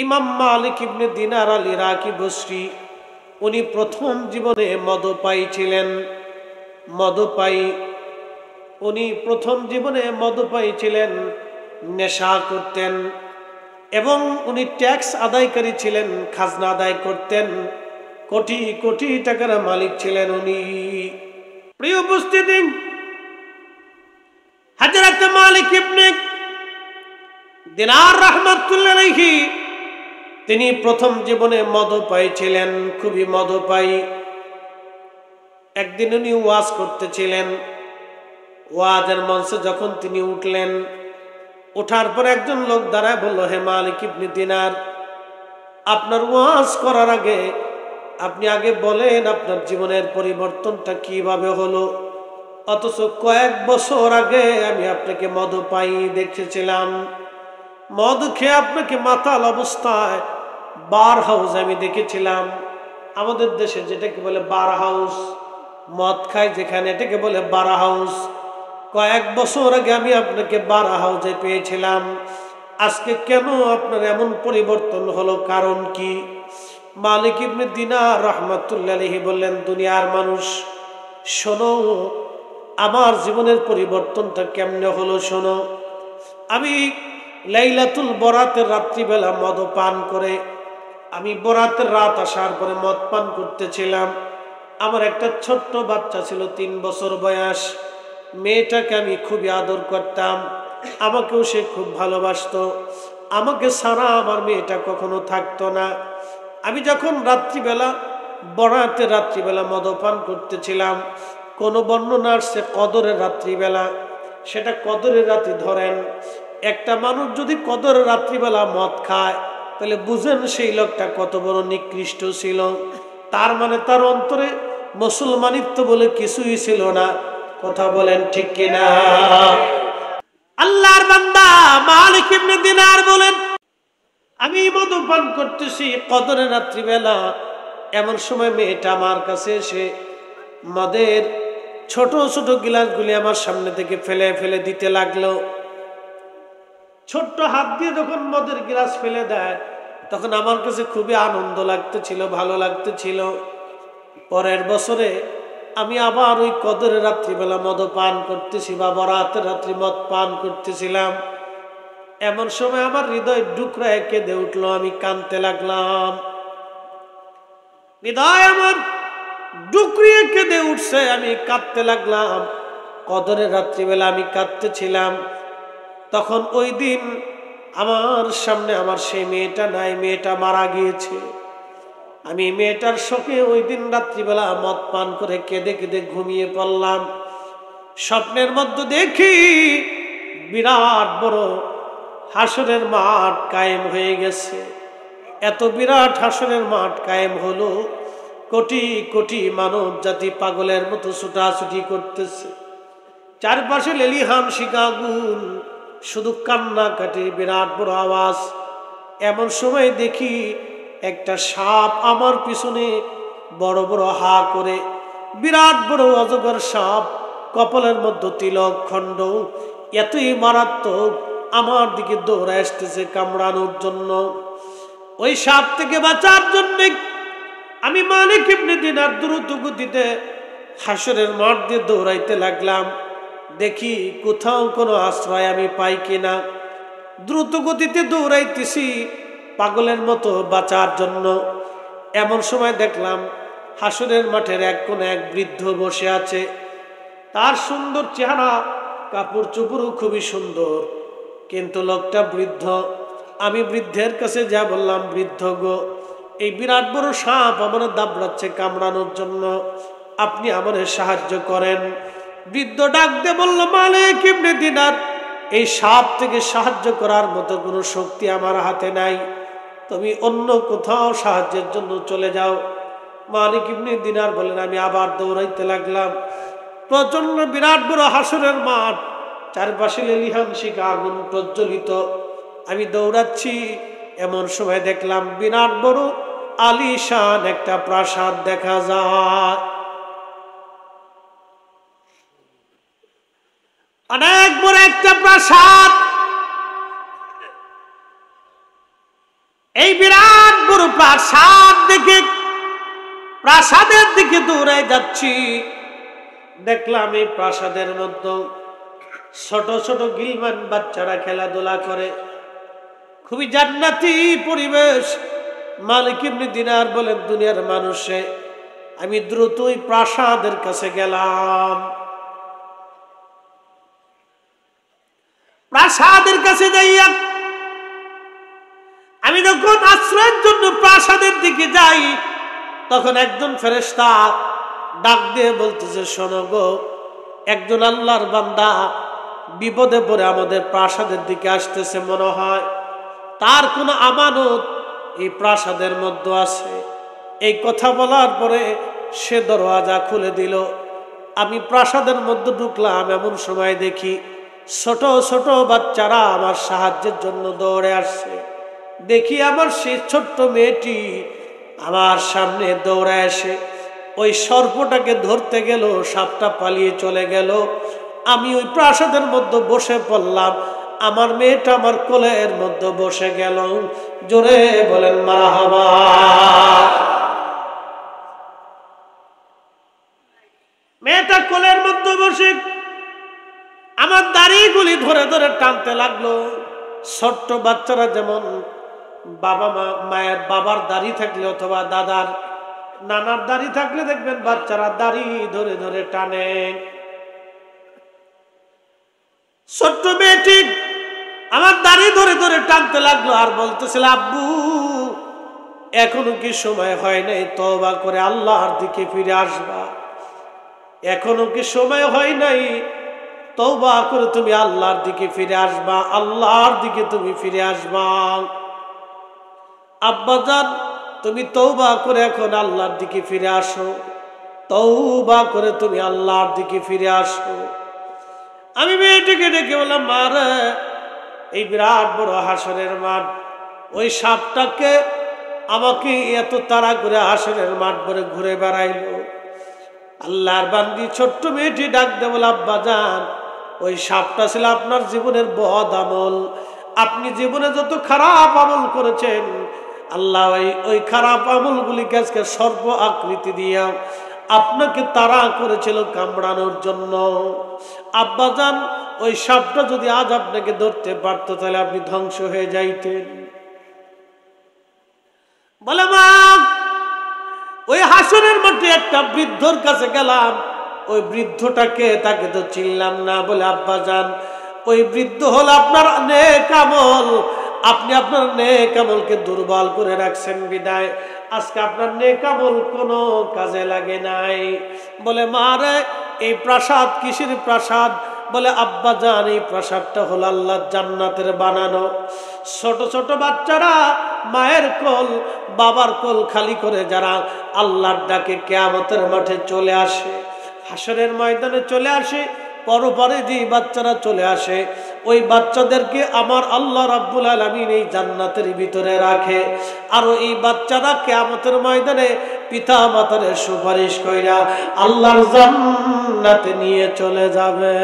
ইমাম মালিক ইবনে দিনার আল ইরাকি বসরি উনি প্রথম জীবনে মদপায়ী ছিলেন। উনি প্রথম জীবনে মদপায়ী ছিলেন, নেশা করতেন এবং উনি ট্যাক্স আদায়কারী ছিলেন, খাজনা আদায় করতেন, কোটি কোটি টাকার মালিক ছিলেন উনি। প্রিয় উপস্থিতি, হযরত মালিক ইবনে দিনার রাহমাতুল্লাহ আলাইহি তিনি প্রথম জীবনে মদপায়ী ছিলেন, খুবই মদপায়ী। একদিন উনি ওয়াজ করতেছিলেন, ওয়াজের মঞ্চে যখন তিনি উঠলেন, ওঠার পর একজন লোক দাঁড়ায় বলল, হে মালিক ইবনে দিনার, আপনার ওয়াজ করার আগে আপনি আগে বলেন আপনার জীবনের পরিবর্তনটা কিভাবে হলো। অথচ কয়েক বছর আগে আমি আপনাকে মদপায়ী দেখেছিলাম, মদ খেয়ে আপনাকে মাতাল অবস্থায় বার হাউস আমি দেখেছিলাম। আমাদের দেশে যেটাকে বলে বার হাউস, মদ খায় যেখানে, এটাকে বলে বার হাউস। কয়েক বছর আগে আমি আপনাকে বার হাউসে পেয়েছিলাম, আজকে কেন আপনার এমন পরিবর্তন হলো, কারণ কি? মালিক ইবনে দিনার রাহমাতুল্লাহ আলাইহি বললেন, দুনিয়ার মানুষ শোনো, আমার জীবনের পরিবর্তনটা কেমনে হলো শোনো। আমি লাইলাতুল বরাতের রাত্রিবেলা মদ পান করে, আমি বরাতের রাত আসার পরে মদ পান করতেছিলাম। আমার একটা ছোট্ট বাচ্চা ছিল, 3 বছর বয়স। মেয়েটাকে আমি খুবই আদর করতাম, আমাকেও সে খুব ভালোবাসতো। আমাকে ছাড়া আমার মেয়েটা কখনো থাকতো না। আমি যখন রাত্রিবেলা, বরাতের রাত্রিবেলা মদপান করতেছিলাম, কোনো বর্ণনা আসছে কদরের রাত্রিবেলা, সেটা কদরের রাত্রি ধরেন। একটা মানুষ যদি কদরের রাত্রিবেলা মদ খায়, তাহলে বুঝেন সেই লোকটা কত বড় নিকৃষ্ট ছিল। তার মানে তার অন্তরে মুসলমানিত্ব বলে কিছুই ছিল না। কথা বলেন ঠিক কিনা? আল্লাহর বান্দা মালিক ইবনে দিনার বলেন, আমি মদপান করতেছি কদরের রাত্রিবেলা, এমন সময় মেয়েটা আমার কাছে এসে মদের ছোট ছোট গিলাসগুলি আমার সামনে থেকে ফেলে ফেলে দিতে লাগলো। ছোট্ট হাত দিয়ে যখন মদের গিলাস ফেলে দেয়, তখন আমার কাছে খুবই আনন্দ লাগতেছিল, ভালো লাগতেছিল। পরের বছরে আমি আবার ওই কদরের রাত্রিবেলা মদ পান করতেছি, বা বরাতের রাত্রি মদ পান করতেছিলাম। এমন সময় আমার হৃদয় ডুকরায় কেঁদে উঠলো, আমি কাঁদতে লাগলাম। হৃদয় আমার ডুকরিয়ে কেঁদে উঠছে, আমি কাঁদতে লাগলাম। কদরের রাত্রিবেলা আমি কাঁদতেছিলাম। তখন ওই দিন আমার সামনে আমার সেই মেয়েটা নাই, মেয়েটা মারা গিয়েছে। আমি মেয়েটার শোকে ওই দিন রাত্রিবেলা মদ পান করে কেঁদে কেঁদে ঘুমিয়ে পড়লাম। স্বপ্নের মধ্যে দেখি বিরাট বড় হাসরের মাঠ কায়েম হয়ে গেছে। এত বিরাট হাসরের মাঠ কায়েম হলো, কোটি কোটি মানব জাতি পাগলের মতো ছুটাছুটি করতেছে। চারপাশে লেলিহান শিখা আগুন, শুধু কান্নাকাটির বিরাট বড় আওয়াজ। এমন সময় দেখি একটা সাপ আমার পিছনে বড় বড় হা করে, বিরাট বড় অজগর সাপ, কপালের মধ্যে তিলক খণ্ড, এতই মারাত্মক, আমার দিকে দৌড়ে আসতেছে কামড়ানোর জন্য। ওই সাপ থেকে বাঁচার জন্য আমি মালিক ইবনে দিনার দ্রুত গতিতে হাসরের মাঠ দিয়ে দৌড়াইতে লাগলাম। দেখি কোথাও কোনো আশ্রয় আমি পাই কিনা। দ্রুত গতিতে দৌড়াইতেছি পাগলের মতো বাঁচার জন্য। এমন সময় দেখলাম হাসরের মাঠের এক কোণে এক বৃদ্ধ বসে আছে। তার সুন্দর চেহারা, কাপড় চোপড়ও খুবই সুন্দর, কিন্তু লোকটা বৃদ্ধ। আমি বৃদ্ধের কাছে যা বললাম, বৃদ্ধ গো, এই বিরাট বড় সাপ আমার দাবড়াচ্ছে কামড়ানোর জন্য, আপনি আমার সাহায্য করেন। বৃদ্ধ ডাক দিয়ে বলল, মালিক ইবনে দিনার, এই সাপ থেকে সাহায্য করার মতো কোনো শক্তি আমার হাতে নাই, তুমি অন্য কোথাও সাহায্যের জন্য চলে যাও। মালিক ইবনে দিনার বলেন, আমি আবার দৌড়াইতে লাগলাম। প্রচন্ড বিরাট বড় হাসরের মাঠ, চারপাশে লেলিহান শিখা আগুন প্রজ্বলিত। আমি দৌড়াচ্ছি, এমন সময় দেখলাম বিরাট বড় আলিশান একটা প্রাসাদ দেখা যায়। অনেক বড় একটা প্রাসাদ। এই বিরাট বড় প্রাসাদ দেখে প্রাসাদের দিকে দৌড়ে যাচ্ছি। দেখলাম এই প্রাসাদের মধ্যে ছোট ছোট গিলমান বাচ্চারা খেলাধুলা করে, খুবই জান্নাতি পরিবেশ। মালিক ইবনে দিনার বলেন, দুনিয়ার মানুষে আমি দ্রুত ওই প্রাসাদের কাছে গেলাম। প্রাসাদের কাছে যাইয়া আমি যখন আশ্রয়ের জন্য প্রাসাদের দিকে যাই, তখন একজন ফেরেশতা ডাক দিয়ে বলতেছে, শোনো গো, একজন আল্লাহর বান্দা বিপদে পড়ে আমাদের প্রাসাদের দিকে আসতেছে, মনে হয় তার কোনো আমানত এই প্রাসাদের মধ্যে আছে। এই কথা বলার পরে সে দরওয়াজা খুলে দিল। আমি প্রাসাদের মধ্যে ঢুকলাম, এমন সময় দেখি ছোট ছোট বাচ্চারা আমার সাহায্যের জন্য দৌড়ে আসছে। দেখি আমার সেই ছোট্ট মেয়েটি আমার সামনে দৌড়ে আসে, ওই সর্পটাকে ধরতে গেল, সাপটা পালিয়ে চলে গেল। আমি ওই প্রাসাদের মধ্যে বসে পড়লাম, আমার মেয়েটা আমার কোলের মধ্যে বসে গেল। জোরে বলেন মারহাবা। মেয়েটা কোলের মধ্যে বসে আমার দাড়িগুলি ধরে ধরে টানতে লাগলো। ছোট্ট বাচ্চারা যেমন মায়ের বাবার দাড়ি থাকলে অথবা দাদার নানার দাড়ি থাকলে দেখবেন বাচ্চারা দাড়ি ধরে ধরে টানে। ছোট্ট মেয়েটি আমার দাড়ি ধরে ধরে টানতে লাগলো আর বলতেছিল, আব্বু এখনো কি সময় হয় নাই তওবা করে আল্লাহর দিকে ফিরে আসবা? এখনো কি সময় হয় নাই তওবা করে তুমি আল্লাহর দিকে ফিরে আসবা? আল্লাহর দিকে তুমি ফিরে আসবা। আব্বাজান তুমি তওবা করে এখন আল্লাহর দিকে ফিরে আসো, তওবা করে তুমি আল্লাহর দিকে ফিরে আসো। আমি মেয়েটিকে ডেকে বললাম, মা রে, এই বিরাট বড় হাসরের মাঠ, ওই সাপটাকে আমাকে এত তাড়া করে হাসরের মাঠ ভরে ঘুরে বেড়াইলো। আল্লাহর বান্দি ছোট্ট মেয়েটি ডাক দে বলে, আব্বাজান ওই সাপটা ছিল আপনার জীবনের বদ আমল। আপনি জীবনে যত খারাপ আমল করেছেন, আল্লাহ ওই খারাপ আমলগুলিকে আজকে সর্ব আকৃতি দিয়া আপনাকে তাড়া করেছিল কামড়ানোর জন্য। আব্বাজান ওই সাপটা যদি আজ আপনাকে ধরতে পারতো তাহলে আপনি ধ্বংস হয়ে যাইতেন। বলে, মা ওই হাসরের মাঠে একটা বৃদ্ধর কাছে গেলাম, ওই বৃদ্ধটাকে তাকে তো চিনলাম না। বলে, আব্বাজান ওই বৃদ্ধ হল আপনার নেক আমল, আপনি আপনার নেক আমলকে দুর্বল করে রাখছেন বিদায় আজকে আপনার নেক আমল কোনো কাজে লাগে নাই। বলে, মা রে, এই প্রাসাদ কিসের প্রাসাদ? বলে, আব্বাজান এই প্রাসাদটা হলো আল্লাহর জান্নাতের বানানো। ছোট ছোট বাচ্চারা মায়ের কোল বাবার কোল খালি করে যারা আল্লাহর ডাকে কিয়ামতের মাঠে চলে আসে, হাসরের ময়দানে চলে আসে, পরপরে যে বাচ্চারা চলে আসে, ওই বাচ্চাদেরকে আমার আল্লাহ রাব্বুল আলামিন এই জান্নাতের ভিতরে রাখে। আর এই বাচ্চারা কিয়ামতের ময়দানে পিতা মাতার সুপারিশ কইরা আল্লাহর জান্নাতে নিয়ে চলে যাবে।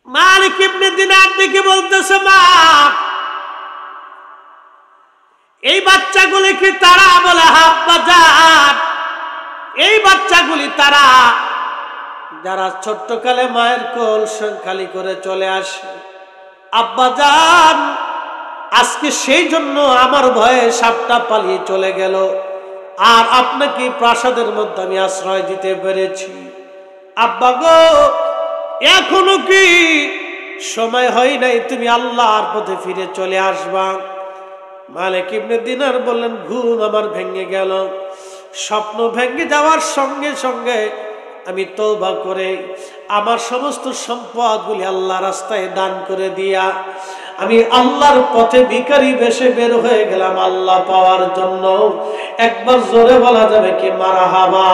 মালিক ইবনে দিনার দিকে বলতেছে, মা এই বাচ্চাগুলি কি তারা? বলে, আব্বাজান এই বাচ্চাগুলি তারা যারা ছোট্টকালে মায়ের কোল খালি করে চলে আসে। আব্বাজান আজকে সেই জন্য আমার ভয়ে সাপটা পালিয়ে চলে গেল, আর আপনাকে প্রাসাদের মধ্যে আমি আশ্রয় দিতে পেরেছি। আব্বা গো, এখনো কি সময় হয় নাই তুমি আল্লাহর পথে ফিরে চলে আসবা? মালিক ইবনে দিনার বললেন, ঘুম আমার ভেঙে গেল। স্বপ্ন ভেঙে যাওয়ার সঙ্গে সঙ্গে আমি তওবা করে আমার সমস্ত সম্পদগুলি আল্লাহর রাস্তায় দান করে দিয়া আমি আল্লাহর পথে ভিখারি বেশে বের হয়ে গেলাম আল্লাহ পাওয়ার জন্য। একবার জোরে বলা যাবে কি মারহাবা?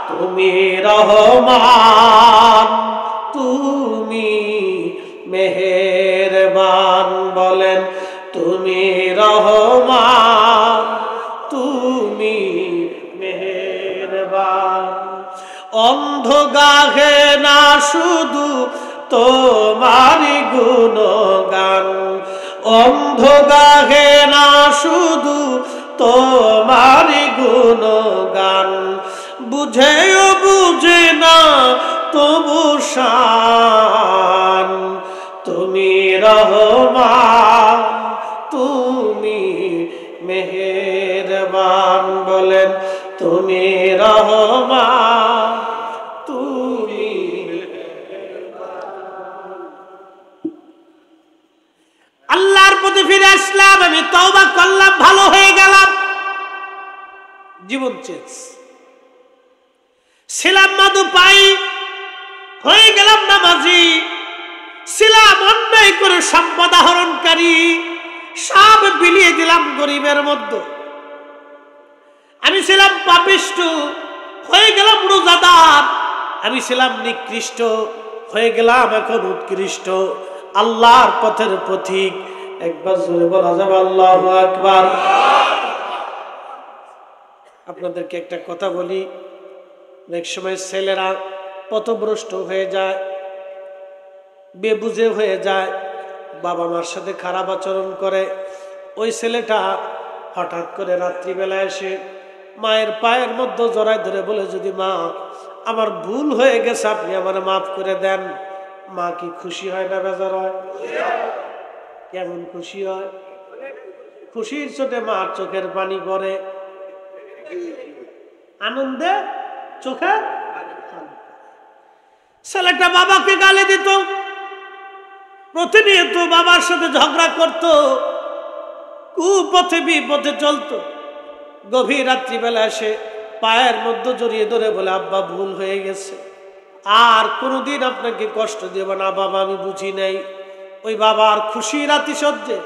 তুমি রহমান, তুমি মেহেরবান, বলেন তুমি রহমান, তুমি মেহেরবান। অন্ধ গাহে না শুধু তোমারি গুণগান, অন্ধ গাহে না শুধু তোমারি গুণগান, বুঝেও বুঝে না তবু শান। তুমি রহমান, তুমি মেহেরবান, বলেন তুমি রহমান, তুমি। আল্লাহর প্রতি ফিরে আসলাম, আমি তওবা করলাম, ভালো হয়ে গেলাম, জীবন চেঞ্জ। ছিলাম মধু পাই, হয়ে গেলাম নামাজি। ছিলাম অন্যায় করে সম্পদ আহরণকারী, সব বিলিয়ে দিলাম গরিবের মধ্যে। আমি ছিলাম পাপিষ্ঠ, হয়ে গেলাম রোজাদার। আমি ছিলাম নিকৃষ্ট, হয়ে গেলাম এখন উৎকৃষ্ট, আল্লাহর পথের পথিক। একবার জোরে বলা যাবে আল্লাহু আকবার। আপনাদেরকে একটা কথা বলি, অনেক সময় ছেলেরা পথভ্রষ্ট হয়ে যায়, বেবুঝে হয়ে যায়, বাবা মার সাথে খারাপ আচরণ করে। ওই ছেলেটা হঠাৎ করে রাত্রিবেলা এসে মায়ের পায়ের মধ্যে জড়ায় ধরে বলে, যদি মা আমার ভুল হয়ে গেছে, আপনি আমার মাফ করে দেন। মা কি খুশি হয় না বেজার হয়? কেমন খুশি হয়? খুশির চোটে মার চোখের পানি পড়ে, আনন্দে চোখে। ছেলেটা বাবাকে গালি দিত, প্রতিনিয়ত বাবার সাথে ঝগড়া করত, কুপথে বিপথে চলতো। গভীর রাত্রিবেলা এসে পায়ের মধ্যে জড়িয়ে ধরে বলে, আব্বা ভুল হয়ে গেছে, আর কোনোদিন আপনাকে কষ্ট দেব না বাবা, আমি বুঝি নাই। ওই বাবার খুশির আতিশয্যে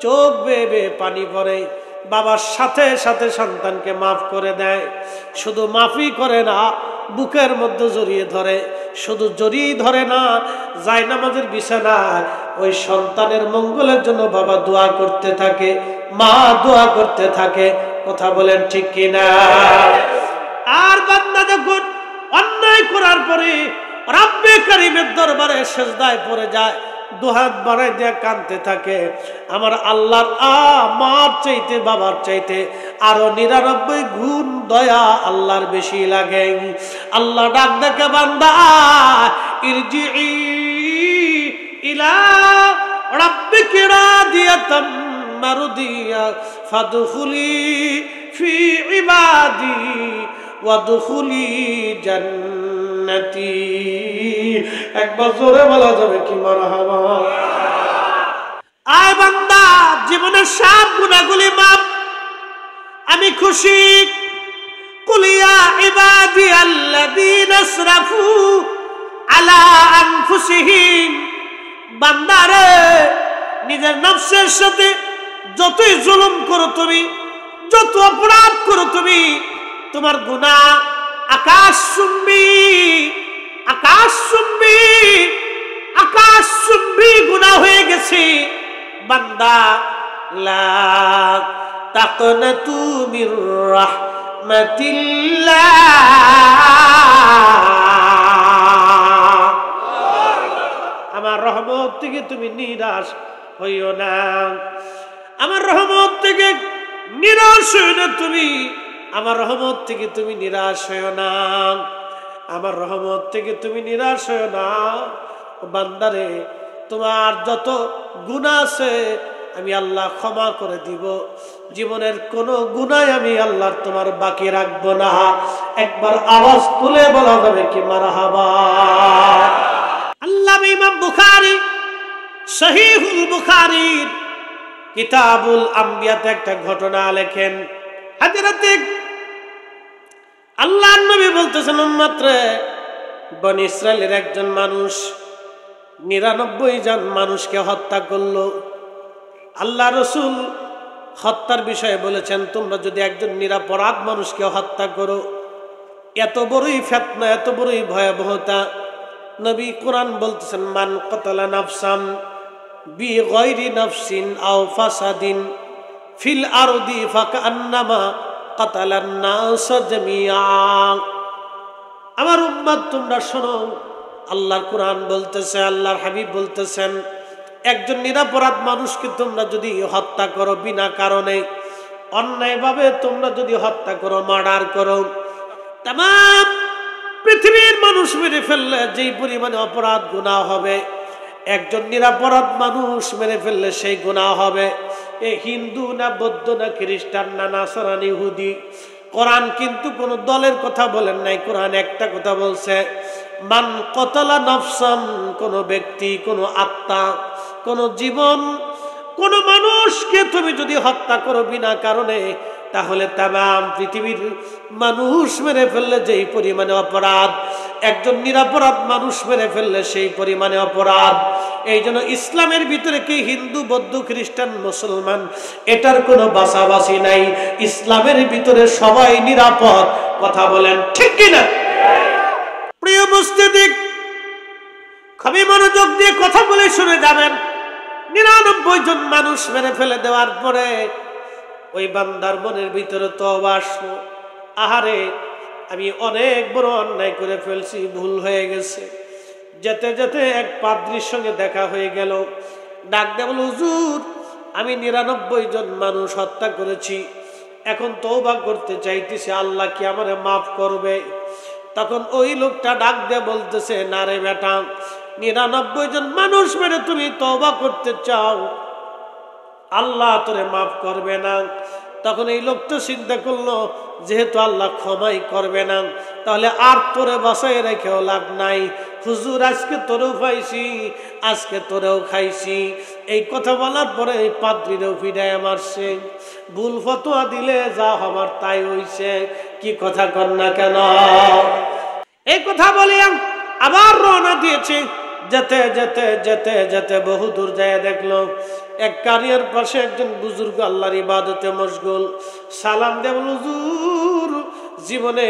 চোখ বেয়ে বেয়ে পানি পড়ে। বাবার সাথে সাথে সন্তানকে মাফ করে দেয়। শুধু মাফই করে না, বুকের মধ্যে জড়িয়ে ধরে। শুধু জড়িয়ে ধরে না, জায়নামাজের বিছানায় ওই সন্তানের মঙ্গলের জন্য বাবা দোয়া করতে থাকে, মা দোয়া করতে থাকে। কথা বলেন ঠিক কিনা? আর বান্দা যখন অন্যায় করার পরে রব্বে কারীমের দরবারে সিজদায় পড়ে যায়, দুহাত বাড়ায় দিয়ে কাঁদতে থাকে, আমার আল্লাহর মার চাইতে বাবার চাইতে আরো 99 গুণ দয়া আল্লাহর বেশি লাগে। আল্লাহ ডাক দেখে, বান্দা ইরজিই ইলা রাব্বিকি রাদিয়াতাম মারদিয়া ফাদখুলি ফি ইবাদি ওয়াদখুলি জান্নাতি। একবার জোরে বলা যাবে কি মারহাবা? আয় বান্দা, জীবনের সব গুনাহগুলি মাফ, আমি খুশি। কুল ইয়া ইবাদিয়াল্লাযীনা আসরাফু আলা আনফুসিহিম, বান্দারে নিজের নফসের সাথে যতই জুলুম করো তুমি, যত অপরাধ করো তুমি, তোমার গুনাহ আকাশ চুম্বি, আকাশ চুম্বি, আকাশ চুম্বি গুনাহ হয়ে গেছে। বান্দা লা তাকনাতু মির রাহমাতিল্লাহ, আমার রহমত থেকে তুমি নিরাশ হইও না, আমার রহমত থেকে নিরাশ হইও না তুমি, আমার রহমত থেকে তুমি নিরাশ হইও না, আমার রহমত থেকে তুমি নিরাশ হইও না। বান্দারে, তোমার যত গুনাহ আছে আমি আল্লাহ ক্ষমা করে দিব, জীবনের কোনো গুনাহ আমি আল্লাহ তোমার বাকি রাখবো না। একবার আওয়াজ তুলে বলা যাবে কি মারহাবা? আল্লামা ইমাম বুখারী সহিহুল বুখারীর কিতাবুল আম্বিয়াতে একটা ঘটনা লেখেন। হাজরাতে আল্লাহর নবী বলতেছেন, উম্মতরে, বনি ইসরাইলের একজন মানুষ 99 জন মানুষকে হত্যা করলো। আল্লাহ রাসূল হত্যার বিষয়ে বলেছেন, তোমরা যদি একজন নিরপরাধ মানুষকে হত্যা করো, এত বড়ই ফিতনা, এত বড়ই ভয়াবহতা। নবী কোরআন বলতেছেন, মান কাতালা নাফসান বিগাইরি নাফসিন আও ফাসাদিন ফিল আরদি ফাকান্নামা কাতালান নাস জামিআ। আমার উম্মত তোমরা শোনো, আল্লাহর কোরআন বলতেছে, আল্লাহর হাবিব বলতেছেন, একজন নিরপরাধ মানুষকে তোমরা যদি হত্যা করো বিনা কারণে, অন্যায়ভাবে তোমরা যদি হত্যা করো, মার্ডার করো, তামাম পৃথিবীর মানুষ মেরে ফেললে যেই পরিমাণে অপরাধ গুনাহ হবে, একজন নিরপরাধ মানুষ মেরে ফেললে সেই গুনাহ হবে। এ হিন্দু না বৌদ্ধ না খ্রিস্টান না নাসারানি ইহুদি, কোরআন কিন্তু কোন দলের কথা বলেন নাই। কোরআন একটা কথা বলছে, মান কতলা নফসান, কোন ব্যক্তি, কোন আত্মা, কোন জীবন, কোন মানুষকে তুমি যদি হত্যা করো বিনা কারণে, তাহলে তামাম পৃথিবীর মানুষ মেরে ফেললে যেই পরিমাণে অপরাধ, একজন নিরপরাধ মানুষ মেরে ফেললে সেই পরিমাণে অপরাধ। এই জন্য ইসলামের ভিতরে কি হিন্দু বৌদ্ধ খ্রিস্টান মুসলমান এটার কোনো বাছাবাছি নাই। ইসলামের ভিতরে সবাই নিরাপদ। কথা বলেন ঠিক কিনা? প্রিয় উপস্থিতি, খুবই মনোযোগ দিয়ে কথা বলে শুনে যাবেন। 99 জন মানুষ মেরে ফেলে দেওয়ার পরে ওই বান্দার মনের ভিতরে তওবা আসলো, আহারে আমি অনেক বড় অন্যায় করে ফেলছি, ভুল হয়ে গেছে। যেতে যেতে এক পাদ্রীর সঙ্গে দেখা হয়ে গেল। ডাক দিয়ে বলল, হুজুর আমি 99 জন মানুষ হত্যা করেছি, এখন তওবা করতে চাইতেছি, আল্লাহ কি আমারে মাফ করবে? তখন ওই লোকটা ডাক দিয়ে বলতেছে, না রে বেটা, 99 জন মানুষ মেরে তুমি তওবা করতে চাও, আল্লাহ তোরে মাফ করবে না। তখন এই লোকটা চিন্তা করলো, যেহেতু আল্লাহ ক্ষমাই করবে না, তাহলে আর তোরে বাসায় রেখেও লাভ নাই। হুজুর আজকে তোরেও পাইছি, আজকে তোরেও খাইছি। এই কথা বলার পরে এই পাদ্রীরেও ফিরাইয়া মারছে। ভুল ফতোয়া দিলে যা হবার তাই হইছে। কি কথা কর না কেন? এই কথা বলিয়া আবার রওনা দিয়েছে। যেতে যেতে যেতে যেতে বহু দূর যায় দেখলো এক কারিয়ার পাশে একজন বুজুর্গ আল্লাহর ইবাদতে মশগুল। সালাম দেব, হুজুর জীবনে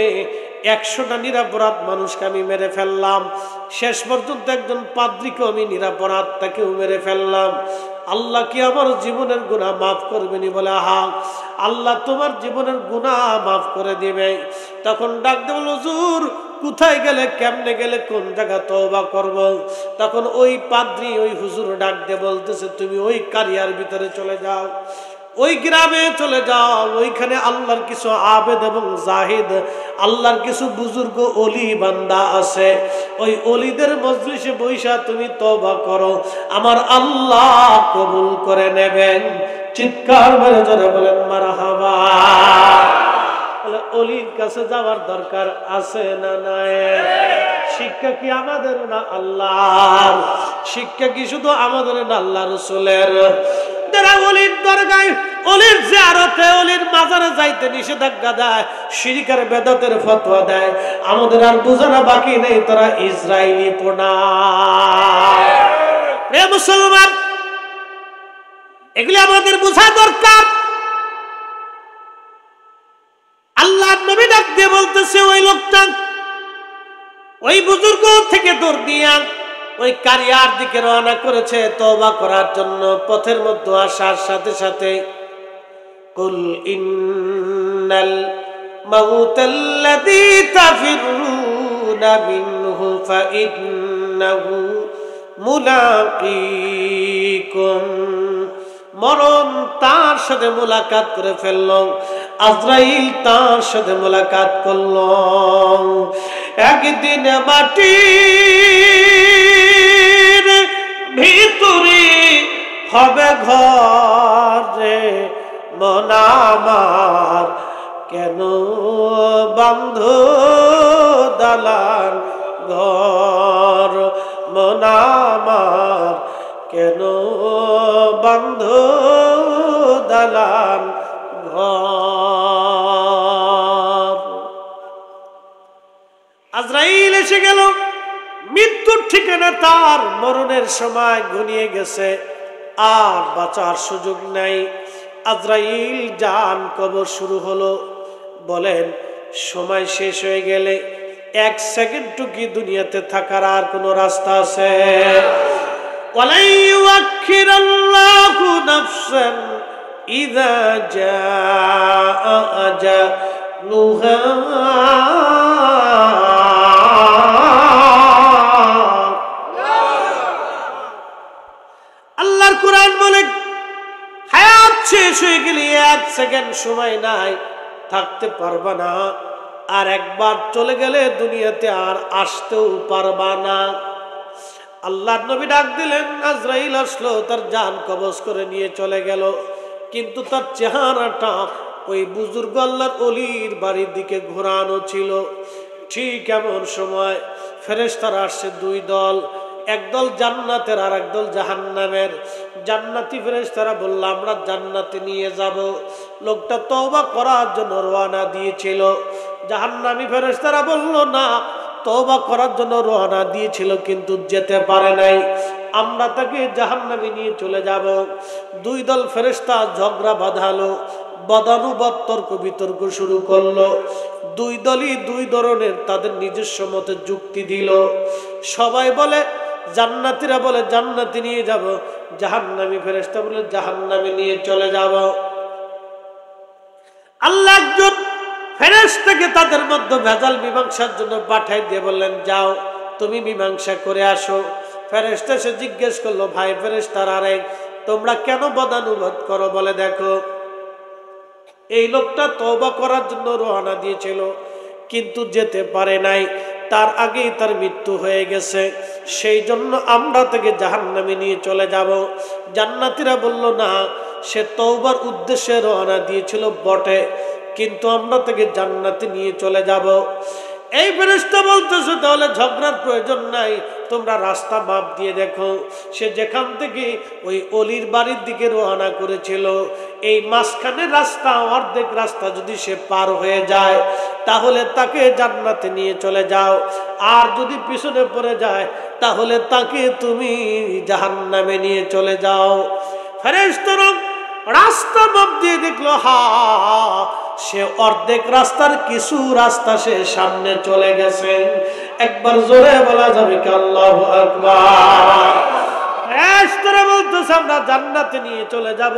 100টা নিরপরাধ মানুষকে আমি মেরে ফেললাম, শেষ পর্যন্ত একজন পাদ্রীকে আমি নিরপরাধ তাকেও মেরে ফেললাম, আল্লাহ কি আমার জীবনের গুনাহ মাফ করবেনি? বলে হা, আল্লাহ তোমার জীবনের গুনাহ মাফ করে দিবে। তখন ডাক দেব, হুজুর কোথায় গেলে, কেমনে গেলে, কোন জায়গা তওবা করব? তখন ওই পাদ্রী ওই হুজুর ডাক দিয়ে বলতেছে, তুমি ওই কারিয়ার ভিতরে চলে যাও, ওই গ্রামে চলে যাও, ওইখানে আল্লাহর কিছু আবেদ এবং জাহিদ, আল্লাহর কিছু বুজুর্গ অলি বান্দা আছে, ওই অলিদের মজলিসে বৈশা তুমি তওবা করো, আমার আল্লাহ কবুল করে নেবেন। চিৎকার মেরে জোরে বলেন মারহাবা। অলির কাছে যাওয়ার দরকার আছে না নাই? শিক্ষা কি আমাদের না আল্লাহর? শিক্ষা কি শুধু আমাদের না আল্লাহ রাসূলের? যারা অলির দরগায়, অলির জিয়ারতে, অলির মাজারে যাইতে নিষেধাজ্ঞা দেয়, শিরকের বেদাতের ফতোয়া দেয়, আমাদের আর বোঝানো বাকি নেই তারা ইসরায়েলি পোনা। রে মুসলমান, এগুলি আমাদের বোঝা দরকার। আল্লাহ নবী ডাক দিয়ে বলতেছে, ওই লোকটা ওই বুজুর্গ থেকে দৌড় দিয়া ওই কারিয়ার দিকে রওনা করেছে তওবা করার জন্য। পথের মধ্যে আসার সাথে সাথে কুল ইন্নাল মাউতাল্লাযী তাফিরুনা মিনহু ফাইন্নাহু মুলাকীকুম, মরণ তার সাথে মোলাকাত করে ফেলল, আজরাইল তার সাথে মোলাকাত করল। একদিন মাটির ভিতরে হবে ঘরে, মন আমার কেন বন্ধ দালান ঘর, মন আমার কেন বন্ধ দালান ঘর। আজরাইল এসে গেল, মৃত্যুর ঠিকানা তার, মরণের সময় ঘনিয়ে গেছে, আর বাঁচার সুযোগ নাই। আজরাইল জান কবর শুরু হলো। বলেন সময় শেষ হয়ে গেলে 1 সেকেন্ড কি দুনিয়াতে থাকার আর কোন রাস্তা আছে? ওয়ালাই ইউআখিরুল্লাহু নাফসান ইযা জাআ আজালুহা, শেষ হয়ে গেলে 1 সেকেন্ড সময় নাই, থাকতে পারবা না। আর একবার চলে গেলে দুনিয়াতে আর আসতেও পারবা না। আল্লাহর নবী ডাক দিলেন, আজরাইল আসলো, তার জান কবজ করে নিয়ে চলে গেল। কিন্তু তার চেহারাটা ওই বুজুর্গ আল্লাহর ওলির বাড়ির দিকে ঘোরানো ছিল। ঠিক এমন সময় ফেরেশতারা আসছে 2 দল, একদল জান্নাতের আর একদল জাহান্নামের। জান্নাতি ফেরেশতারা বলল আমরা জান্নাতে নিয়ে যাব। লোকটা তওবা করার জন্য রওনা দিয়েছিল। জাহান্নামী ফেরেশতারা বলল না, তওবা করার জন্য রওনা দিয়েছিল কিন্তু যেতে পারে নাই, আমরা তাকে জাহান্নামে নিয়ে চলে যাব। 2 দল ফেরেশতা ঝগড়া বাঁধালো, বদানুবাদ তর্ক বিতর্ক শুরু করলো। 2 দলই 2 ধরনের তাদের নিজস্ব মতে যুক্তি দিল। সবাই বলে জান্নাতীরা বলে জান্নাতে নিয়ে যাব, জাহান্নামী ফেরেশতা বলে জাহান্নামে নিয়ে চলে যাব। আল্লাহ একজন ফেরেশতাকে তাদের মধ্যে ভেজাল মীমাংসার জন্য পাঠাই দিয়ে বললেন, যাও তুমি মীমাংসা করে আসো। ফেরেশতা সে জিজ্ঞেস করলো, ভাই ফেরেশতারা, আরে তোমরা কেন বদানুবাদ করো? বলে দেখো, এই লোকটা তওবা করার জন্য রওনা দিয়েছিল কিন্তু যেতে পারে নাই, তার আগেই তার মৃত্যু হয়ে গেছে, সেই জন্য আমরা তাকে জাহান্নামে নিয়ে চলে যাব। জান্নাতীরা বলল না, সে তওবার উদ্দেশ্যে রওনা দিয়েছিল বটে, কিন্তু আমরা তাকে জান্নাতে নিয়ে চলে যাব। এই ফেরেশতা বলতেছে তাহলে ঝগড়ার প্রয়োজন নাই, তোমরা রাস্তা মাপ দিয়ে দেখো। সে যেখান থেকে ওই অলির বাড়ির দিকে রওনা করেছিল, এই মাঝখানে রাস্তা, অর্ধেক রাস্তা যদি সে পার হয়ে যায় তাহলে তাকে জান্নাতে নিয়ে চলে যাও, আর যদি পিছনে পড়ে যায় তাহলে তাকে তুমি জাহান্নামে নিয়ে চলে যাও। ফেরেশতারা রাস্তা মাপ দিয়ে দেখলো, সে অর্ধেক রাস্তার কিছু রাস্তা সে সামনে চলে গেছে। একবার জোরে বলা যাবে কি আল্লাহু আকবার? ফেরেশতারা বলতেছে আমরা জান্নাতে নিয়ে চলে যাব।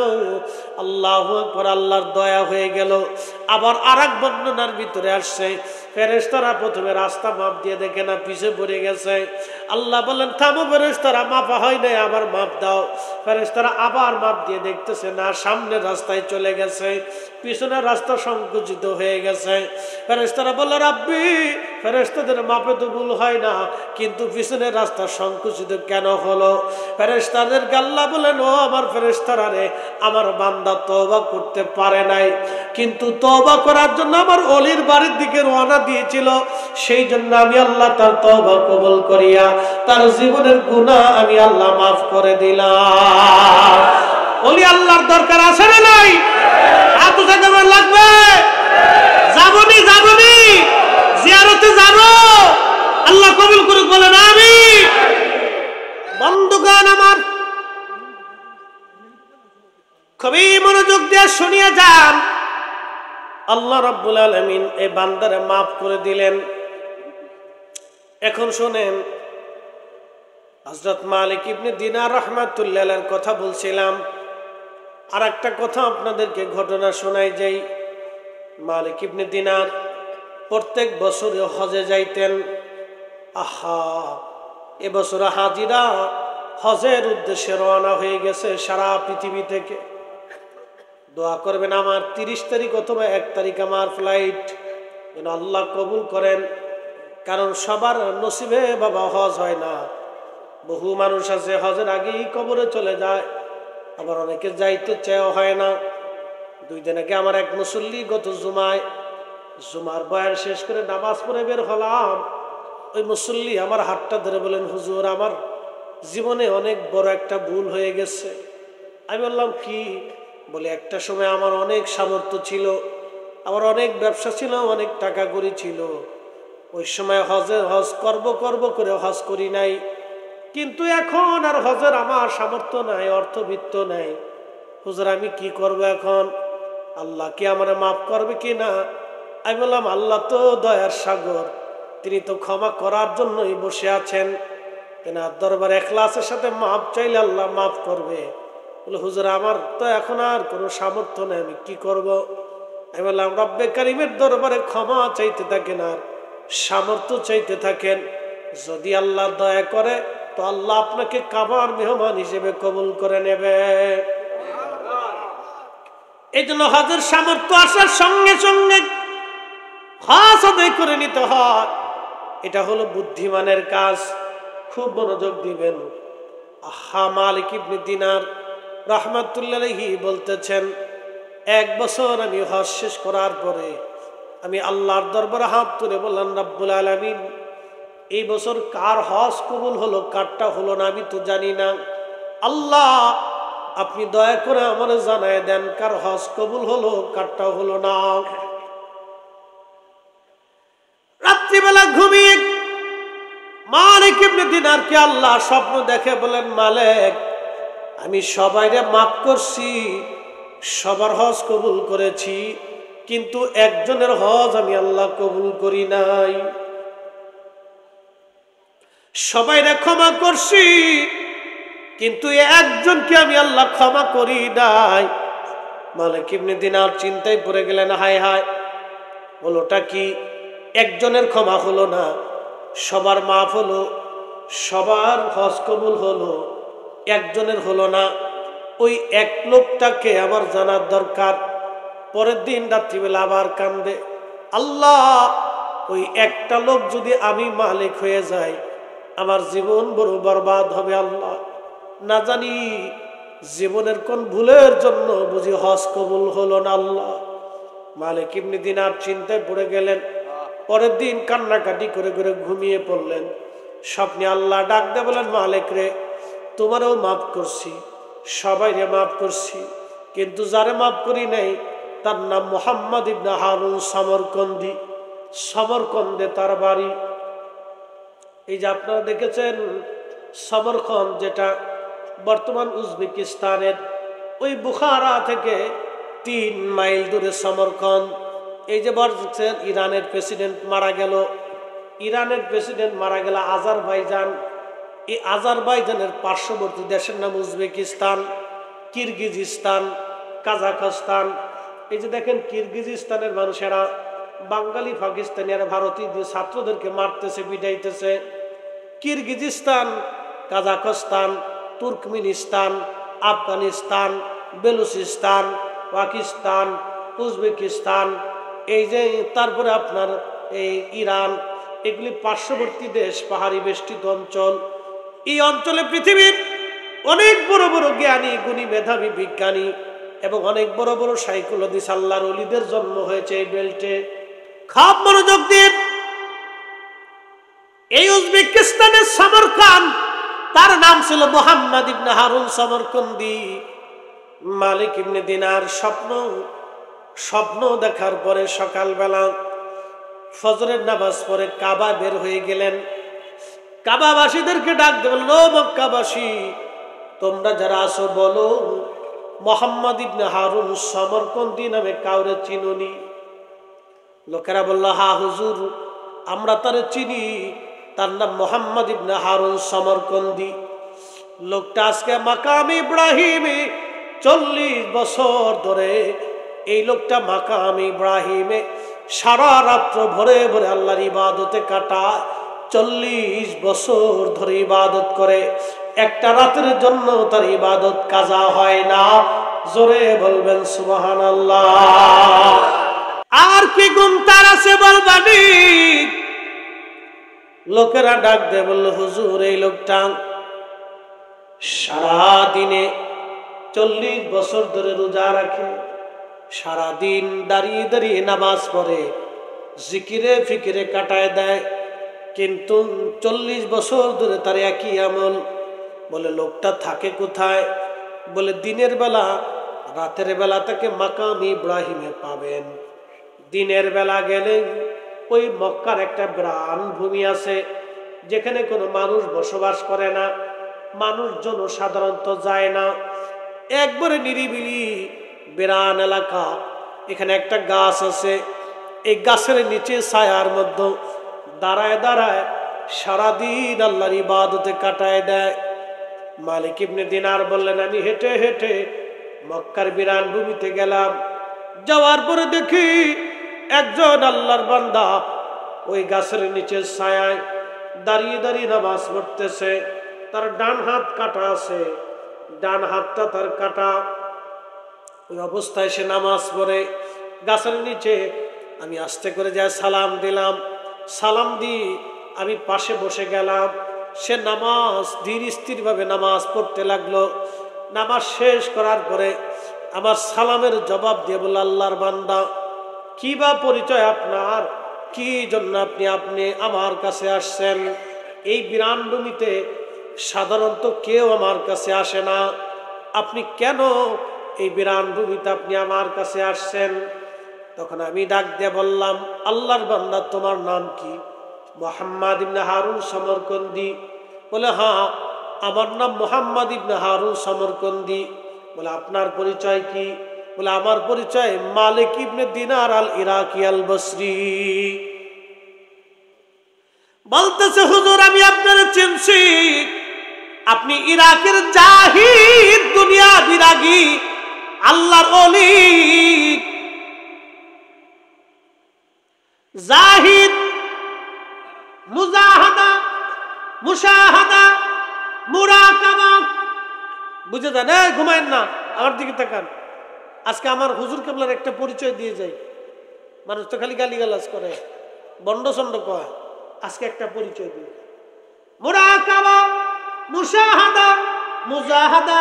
আল্লাহু আকবার, আল্লাহর দয়া হয়ে গেল। আবার আরেক বর্ণনার ভিতরে আসছে ফেরেশতারা প্রথমে রাস্তা মাপ দিয়ে দেখে না পিছে পড়ে গেছে। আল্লাহ বলেন, থামো ফেরেশতারা, মাপা হয় নাই, আবার মাপ দাও। ফেরেশতারা আবার মাপ দিয়ে দেখতেছে না, সামনের রাস্তায় চলে গেছে, পিছনের রাস্তা সংকুচিত হয়ে গেছে। ফেরেশতারা বলল, রাব্বি, ফেরেশতাদের মাপে তো ভুল হয় না, কিন্তু পিছনের রাস্তা সংকুচিত কেন হলো? ফেরেশতাদেরকে আল্লাহ বলেন, ও আমার ফেরেশতারা রে, আমার বান্দা তওবা করতে পারে নাই, কিন্তু তওবা করার জন্য আমার অলির বাড়ির দিকে রওনা দিয়েছিল, সেই জন্য আমি আল্লাহ তার তওবা কবুল করিয়া তার জীবনের গুনাহ আমি আল্লাহ মাফ করে দিলাম। অলি আল্লাহর দরকার আছে না নাই? হাত উঠে দেওয়ার লাগবে? যাবনি যাবনি, জিয়ারতে যাব, আল্লাহ কবুল করুক, বলেন আমিন। বন্ধুগণ আমার, খুবই মনোযোগ দিয়ে শুনিয়া যান। আল্লাহ রাব্বুল আলামিন এই বান্দারে মাফ করে দিলেন। এখন শুনেন, হযরত মালিক ইবনে দিনার রাহমাতুল্লাহ আলাইহির কথা বলছিলাম। আর একটা কথা আপনাদেরকে ঘটনা শোনাই যাই। মালিক ইবনে দিনার প্রত্যেক বছরে হজে যাইতেন। এবছর হাজিরা হজের উদ্দেশ্যে রওনা হয়ে গেছে সারা পৃথিবী থেকে। দোয়া করবেন আমার 30 তারিখ অথবা 1 তারিখ আমার ফ্লাইট যেন আল্লাহ কবুল করেন, কারণ সবার নসিবে বাবা হজ হয় না। বহু মানুষ আছে হজের আগেই কবরে চলে যায়, আবার অনেকে যাইতে চেয়েও হয় না। 2 দিন আগে আমার এক মুসল্লি গত জুমার বয়ান শেষ করে নামাজ পড়ে বের হলাম। ওই মুসল্লি আমার হাতটা ধরে বলেন, হুজুর আমার জীবনে অনেক বড় একটা ভুল হয়ে গেছে। আমি বললাম কি? বলে একটা সময় আমার অনেক সামর্থ্য ছিল, আমার অনেক ব্যবসা ছিল, অনেক টাকা কড়ি ছিল, ওই সময় হজ করব করে হজ করি নাই, কিন্তু এখন আর হজের আমার সামর্থ্য নাই, অর্থবিত্ত নাই। হুজুর আমি কি করব এখন? আল্লাহ কি আমার মাফ করবে কি না? আমি বললাম আল্লাহ তো দয়ার সাগর, তিনি তো ক্ষমা করার জন্যই বসে আছেন, তেনার দরবারে ইখলাসের সাথে মাফ চাইলে আল্লাহ মাফ করবে। বলে হুজুর আমার তো এখন আর কোনো সামর্থ্য নেই, আমি কি করব? আমি বললাম রব্বে কারিমের দরবারে ক্ষমা চাইতে থাকেন আর সামর্থ্য চাইতে থাকেন, যদি আল্লাহ দয়া করে তো আল্লাহ আপনাকে কাবার মেহমান হিসেবে কবুল করে নেবে। এই জন্য হজের সামর্থ্য আসার সঙ্গে সঙ্গে হজ আদায় করে নিতে হয়, এটা হলো বুদ্ধিমানের কাজ। খুব মনোযোগ দিবেন। মালিক ইবনে দিনার রাহমাতুল্লাহি আলাইহি বলতেছেন, 1 বছর আমি হজ শেষ করার পরে আমি আল্লাহর দরবারে হাত তুলে বললাম, রব্বুল আলামিন, এই বছর কার হজ কবুল হলো, কারটা হলো না আমি তো জানি না। আল্লাহ, আপনি দয়া করে আমার জানায় দেন কার হজ কবুল হলো, কারটা হলো না। রাত্রিবেলা ঘুমিয়ে মালিক ইবনে দিনারকে আল্লাহ স্বপ্ন দেখে বলেন, মালিক, আমি সবাইরে মাফ করছি, সবার হজ কবুল করেছি, কিন্তু একজনের হজ আমি আল্লাহ কবুল করি নাই। সবাইরে ক্ষমা করছি, কিন্তু একজনকে আমি আল্লাহ ক্ষমা করি নাই। মালিক ইবনে দিনার চিন্তায় পড়ে গেলেন, হায় হায়, হলোটা কি? একজনের ক্ষমা হলো না, সবার মাফ হলো, সবার হজ কবুল হলো, একজনের হলো না। ওই এক লোকটাকে আমার জানার দরকার। পরের দিন রাত্রিবেলা আবার কান্দে, আল্লাহ, ওই একটা লোক যদি আমি মালিক হয়ে যাই, আমার জীবন বড় বরবাদ হবে। আল্লাহ, না জানি জীবনের কোন ভুলের জন্য বুঝি হজ কবুল হলো না। আল্লাহ, মালিক ইবনে দিনার চিন্তায় পড়ে গেলেন। পরের দিন কান্নাকাটি করে করে ঘুমিয়ে পড়লেন। স্বপ্নে আল্লাহ ডাক দিয়ে বলেন, মালিক রে, তোমারও মাফ করছি, সবাইরে মাফ করছি, কিন্তু যারে মাফ করি নাই তার নাম মুহাম্মদ ইবনে হারুন সমরকন্দি। সমরকন্দে তার বাড়ি। এই যে আপনারা দেখেছেন সমরকন্দ, যেটা বর্তমান উজবেকিস্তানের, ওই বুখারা থেকে 3 মাইল দূরে সমরকন্দ। এই যে বলছেন ইরানের প্রেসিডেন্ট মারা গেল, ইরানের প্রেসিডেন্ট মারা গেল আজারবাইজান। এই আজারবাইজানের পার্শ্ববর্তী দেশের নাম উজবেকিস্তান, কিরগিজস্তান, কাজাখস্তান। এই যে দেখেন কিরগিজস্তানের মানুষেরা বাঙালি, পাকিস্তানি আর ভারতীয় ছাত্রদেরকে মারতেছে, বিদাইতেছে। কিরগিজস্তান, কাজাখস্তান, তুর্কমেনিস্তান, আফগানিস্তান, বেলুচিস্তান, পাকিস্তান, উজবেকিস্তান, এই যে তারপরে আপনার এই ইরান, এগুলি পার্শ্ববর্তী দেশ, পাহাড়ি বেষ্টিত অঞ্চল। এই অঞ্চলে পৃথিবীর অনেক বড় বড় জ্ঞানী, গুণী, মেধাবী, বিজ্ঞানী এবং অনেক বড় বড় সাইকোলজিস্ট, আল্লাহর ওলিদের জন্ম হয়েছে এই বেল্টে। খুব মনোযোগ দিয়ে এই উজবেকিস্তানের সমরকন্দ, তার নাম ছিল মুহাম্মদ ইবনে হারুন সমরকন্দি। মালিক ইবনে দিনার স্বপ্ন দেখার পরে সকালবেলা ফজরের নামাজ পড়ে কাবা বের হয়ে গেলেন। কাবাবাসীদেরকে ডাক দেবেন, ও মক্কাবাসী, তোমরা যারা আছো বলো, মুহাম্মদ ইবনে হারুন সমরকন্দি নামে কাউরে চিনুনি? লোকেরা বলল, হা হুজুর, আমরা তারে চিনি, তার নাম মুহাম্মদ ইবনে হারুন সমরকন্দি। লোকটা আজকে মাকাম ইব্রাহিমে 40 বছর ধরে, এই লোকটা মাকাম ইব্রাহিমে সারা রাত্র ভরে ভরে আল্লাহর ইবাদতে কাটায়। 40 বছর ধরে ইবাদত করে, একটা রাতের জন্য তার ইবাদত কাজা হয় না। জোরে বলবেন সুবহানাল্লাহ। আর কি গুণ তার আছে বলবানি? লোকেরা ডাক দিয়ে বলল, হুজুর, এই লোকটা সারা দিনে 40 বছর ধরে রোজা রাখে, সারা দিন দাঁড়িয়ে দাঁড়িয়ে নামাজ পড়ে, জিকিরে ফিকিরে কাটায় দেয়, কিন্তু 40 বছর ধরে তার একই আমল। বলে, লোকটা থাকে কোথায়? বলে, দিনের বেলা, রাতের বেলা তাকে মাকাম ইব্রাহিমে পাবেন। দিনের বেলা গেলে ওই মক্কার একটা বিরান ভূমি আছে, যেখানে কোনো মানুষ বসবাস করে না, মানুষজন সাধারণত যায় না, একবারে নিরিবিলি বিরান এলাকা। এখানে একটা গাছ আছে, এই গাছের নিচে ছায়ার মধ্যে দাঁড়ায় দাঁড়ায় সারাদিন আল্লাহর ইবাদতে কাটায় দেয়। মালিক ইবনে দিনার বললেন, আমি হেঁটে হেঁটে মক্কার বিরান ভূমিতে গেলাম, যাওয়ার পরে দেখি একজন আল্লাহর বান্দা ওই গাছের নিচে ছায়ায় দাঁড়িয়ে দাঁড়িয়ে নামাজ পড়তেছে। তার ডান হাত কাটা আছে, ডান হাতটা তার কাটা, ওই অবস্থায় সে নামাজ পড়ে। গাছের নিচে আমি আস্তে করে যাই সালাম দিলাম, সালাম দিয়ে আমি পাশে বসে গেলাম। সে নামাজ ধীর স্থিরভাবে নামাজ পড়তে লাগলো। নামাজ শেষ করার পরে আমার সালামের জবাব দিয়ে বলল, আল্লাহর বান্দা, কি বা পরিচয় আপনার, কি জন্য আপনি আমার কাছে আসছেন? এই বিরান ভূমিতে সাধারণত কেউ আমার কাছে আসে না, আপনি কেন এই বিরান ভূমিতে আপনি আমার কাছে আসছেন? তখন আমি ডাক দিয়ে বললাম, আল্লাহর বান্দা, তোমার নাম কি? মুহাম্মদ ইবনে হারুন সমরকন্দি। বলে, হ্যাঁ, আমার নাম মুহাম্মদ ইবনে হারুন সমরকন্দি। বলে, আপনার পরিচয় কি? বলে, আমার পরিচয় মালিক ইবনে দিনার আল ইরাকি আল বসরি। বলতেছে, হুজুর, আমি আপনারা চিনছি, আপনি ইরাকের জাহিদ, দুনিয়া বিরাগী, আল্লাহর ওলি। জাহিদ, মুজাহাদা, মুশাহাদা, মুরাকাবা, বুঝে যান। ঘুমায়েন না, আমার দিকে তাকান। আজকে আমার হুজুর কেবলার একটা পরিচয় দিয়ে যাই। মানুষ তো খালি গালিগালাজ করে, বন্ড চন্ড কয়। আজকে একটা পরিচয় দিয়ে, মুরাকাবা, মুশাহাদা, মুজাহাদা।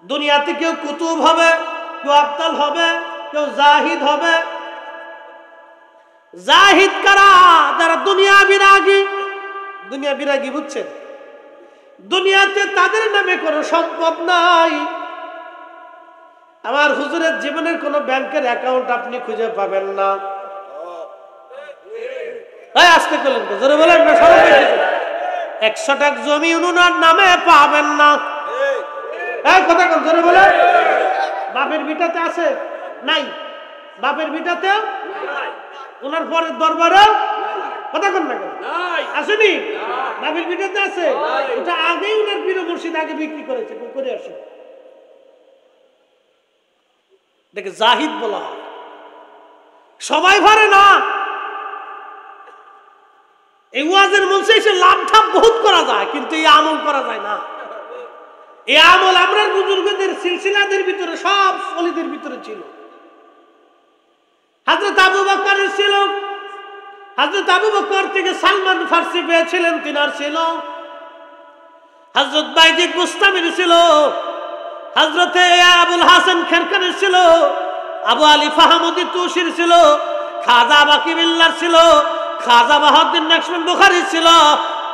দুনিয়াতে কেউ কুতুব হবে, কেউ আফদাল হবে, কেউ জাহিদ হবে। জাহিদ কারা? যারা দুনিয়া বিরাগী। দুনিয়া বিরাগী বুঝছেন? দুনিয়াতে তাদের নামে কোনো সম্পদ নাই। আমার হুজুরের জীবনের কোন ব্যাংকের অ্যাকাউন্ট আপনি খুঁজে পাবেন না। আসতে করলেন তো, জোরে বলেন না। 100 টাকা জমি উনার নামে পাবেন না। কথা কোন, জোরে বলেন। বাপের ভিটাতে আছে? নাই। বাপের ভিটাতে ওনার পরের দরবারে কথা কোন না, আসেনি? বাপের ভিটাতে আছে? ওটা আগেই ওনার পীর মুর্শিদ আগে বিক্রি করেছে, করে আসে। দেখে জাহিদ বলা হয়। সবাই পারে না। এই ওয়াজের মঞ্চে এসে লাভ ঠাপ বহুত করা যায়, কিন্তু এই আমল করা যায় না। এই আমল আমরা বুজুর্গদের সিলসিলাদের ভিতরে, সব ওলিদের ভিতরে ছিল। হযরত আবু বকরের ছিল। হযরত আবু বকর থেকে সালমান ফারসি পেয়েছিলেন, তিনার ছিল। হযরত বাইজিদ বুস্তামির ছিল। হযরতে আবুল হাসান খেরকানের ছিল। আবু আলী ফাহমুদ্দি তুসির ছিল। খাজা বাকি বিল্লার ছিল। খাজা বাহাউদ্দিন নকশবন্দ বুখারী ছিল।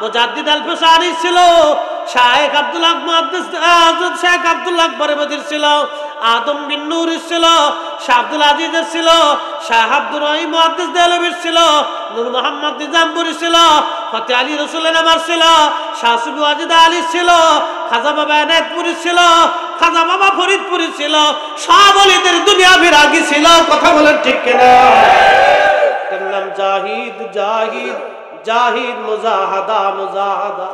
মুজাদ্দিদ আল ফিসানি ছিল। শায়েখ আব্দুল্লাহ মুহাদ্দিস হযরত শেখ আব্দুল্লাহ বরেবদির ছিল। আদম বিন নূর ছিল। শাহ আব্দুল আজিজের ছিল। শাহ আব্দুর রহিম মুহাদ্দিস দেহলভির ছিল। নূর মোহাম্মদ নিজামপুরি ছিল। ফতে আলী রসুলের নামার ছিল। শাহ সুবি ওয়াজিদ আলী ছিল। খাজা বাবা এনায়েতপুরি ছিল। খাজা বাবা ফরিদপুরি ছিল। সব ওলিদের দুনিয়া বিরাগী ছিল। কথা বলেন ঠিক কিনা? তার নাম জাহিদ, জাহিদ, জাহিদ, মুজাহাদা, মুজাহাদা।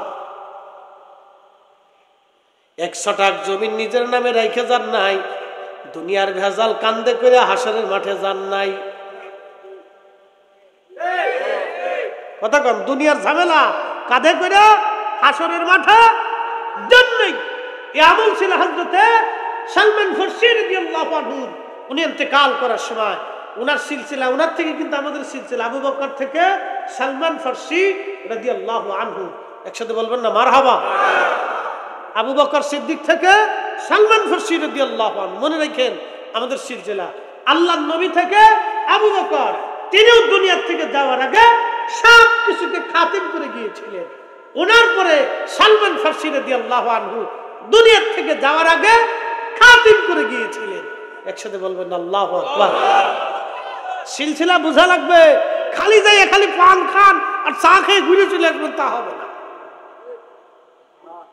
100 টাকা জমি নিজের নামে রেখে যান নাই। দুনিয়ার ভেজাল কান্দে করে হাসরের মাঠে যান নাই। কথা কন, দুনিয়ার ঝামেলা কাঁধে করে হাসরের মাঠে যান নাই। এই আমল ছিল হযরতে সালমান ফারসি রাদিয়াল্লাহু আনহু। উনি ইন্তেকাল করার সময় উনার সিলসিলা, উনার থেকে কিন্তু আমাদের সিলসিলা, আবু বকর থেকে সালমান ফারসি রাদিয়াল্লাহু আনহু। একসাথে বলবেন না মারহাবা। আবু বকর সিদ্দিক থেকে সালমান ফারসি রাদিয়াল্লাহু আনহু। মনে রাখেন আমাদের সিলসিলা। আল্লাহর নবী থেকে আবু বকর, তিনিও দুনিয়া থেকে যাওয়ার আগে সব কিছুকে খাতিম করে গিয়েছিলেন। ওনার পরে সালমান ফারসি রাদিয়াল্লাহু আনহু দুনিয়া থেকে যাওয়ার আগে খাতিম করে গিয়েছিলেন। একসাথে বলবেন আল্লাহু আকবার। সিলসিলা বোঝা লাগবে। খালি যাই খালি পান খান আর চা খেয়ে ঘুরে চলে আসবেন, তা হবে না।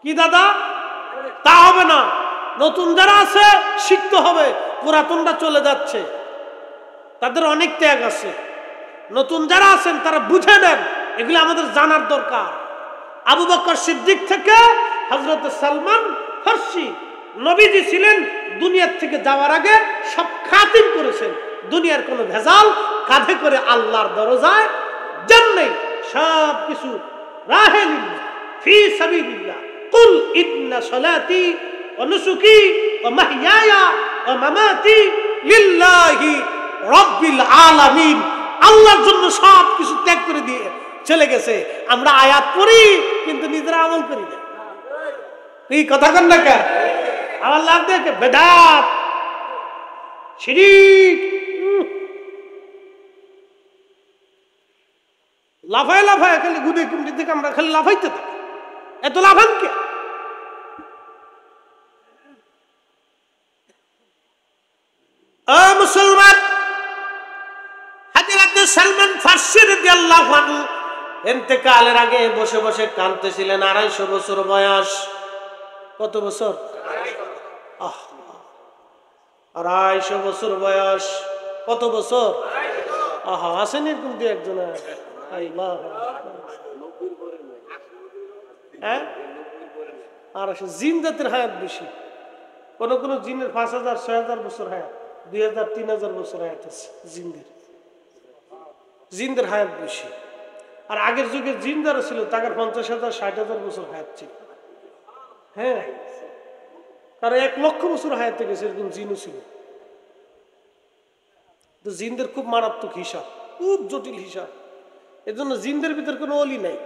কি দাদা? তা হবে না। নতুন যারা আছে শিখতে হবে। পুরাতনরা চলে যাচ্ছে, তাদের অনেক ত্যাগ আছে। নতুন যারা আছেন তারা বুঝে নেন, এগুলো আমাদের জানার দরকার। আবু বকর সিদ্দিক থেকে হযরত সালমান ফারসি, নবীজি ছিলেন দুনিয়ার থেকে যাওয়ার আগে সব খাতিম করেছেন। দুনিয়ার কোনো ভেজাল কাঁধে করে আল্লাহর দরজায় যান নাই। সব কিছু রাহে লিল্লাহ, ফি সাবিলিল্লাহ। কুল ইন্না সালাতি ওয়া নুসুকি ওয়া মাহইয়ায়া ওয়া মামাতি লিল্লাহি রাব্বিল আলামিন। আল্লাহর জন্য সব কিছু ত্যাগ করে দিয়ে চলে গেছে। আমরা আয়াত পড়ি কিন্তু নিজেরা আমল করি না। এই কথা কন না কেন? আমার লাভ দেখে বেদাত শিরিক লাফায় লাফায় খালি গুদে কুমড়ি থেকে আমরা খালি লাফাইতে থাকি। এত লাফান কে? মুসলমান, হযরত সালমান ফারসি রাদিয়াল্লাহু আনহু ইন্তেকালের আগে বসে বসে কাঁদতেছিলেন। 250 বছর বয়স। কত বছর? 250 বছর বয়স। কত বছর? আসেনি এরকম দু একজন। আর জিন জাতের হায়াত বেশি। কোন কোন জিনের 5000 6000 বছর হায়াত, 2000 3000 বছর হায়াত আছে জিনদের। জিনদের হায়াত বেশি। আর আগের যুগে জিন যারা ছিল তাদের 50,000 60,000 বছর হায়াত ছিল। হ্যাঁ, তারা 1 লক্ষ বছর হায়াতে গেছে, এরকম জিনও ছিল। তো জিনদের খুব মারাত্মক হিসাব, খুব জটিল হিসাব। এর জন্য জিনদের ভিতরে কোনো অলি নাই,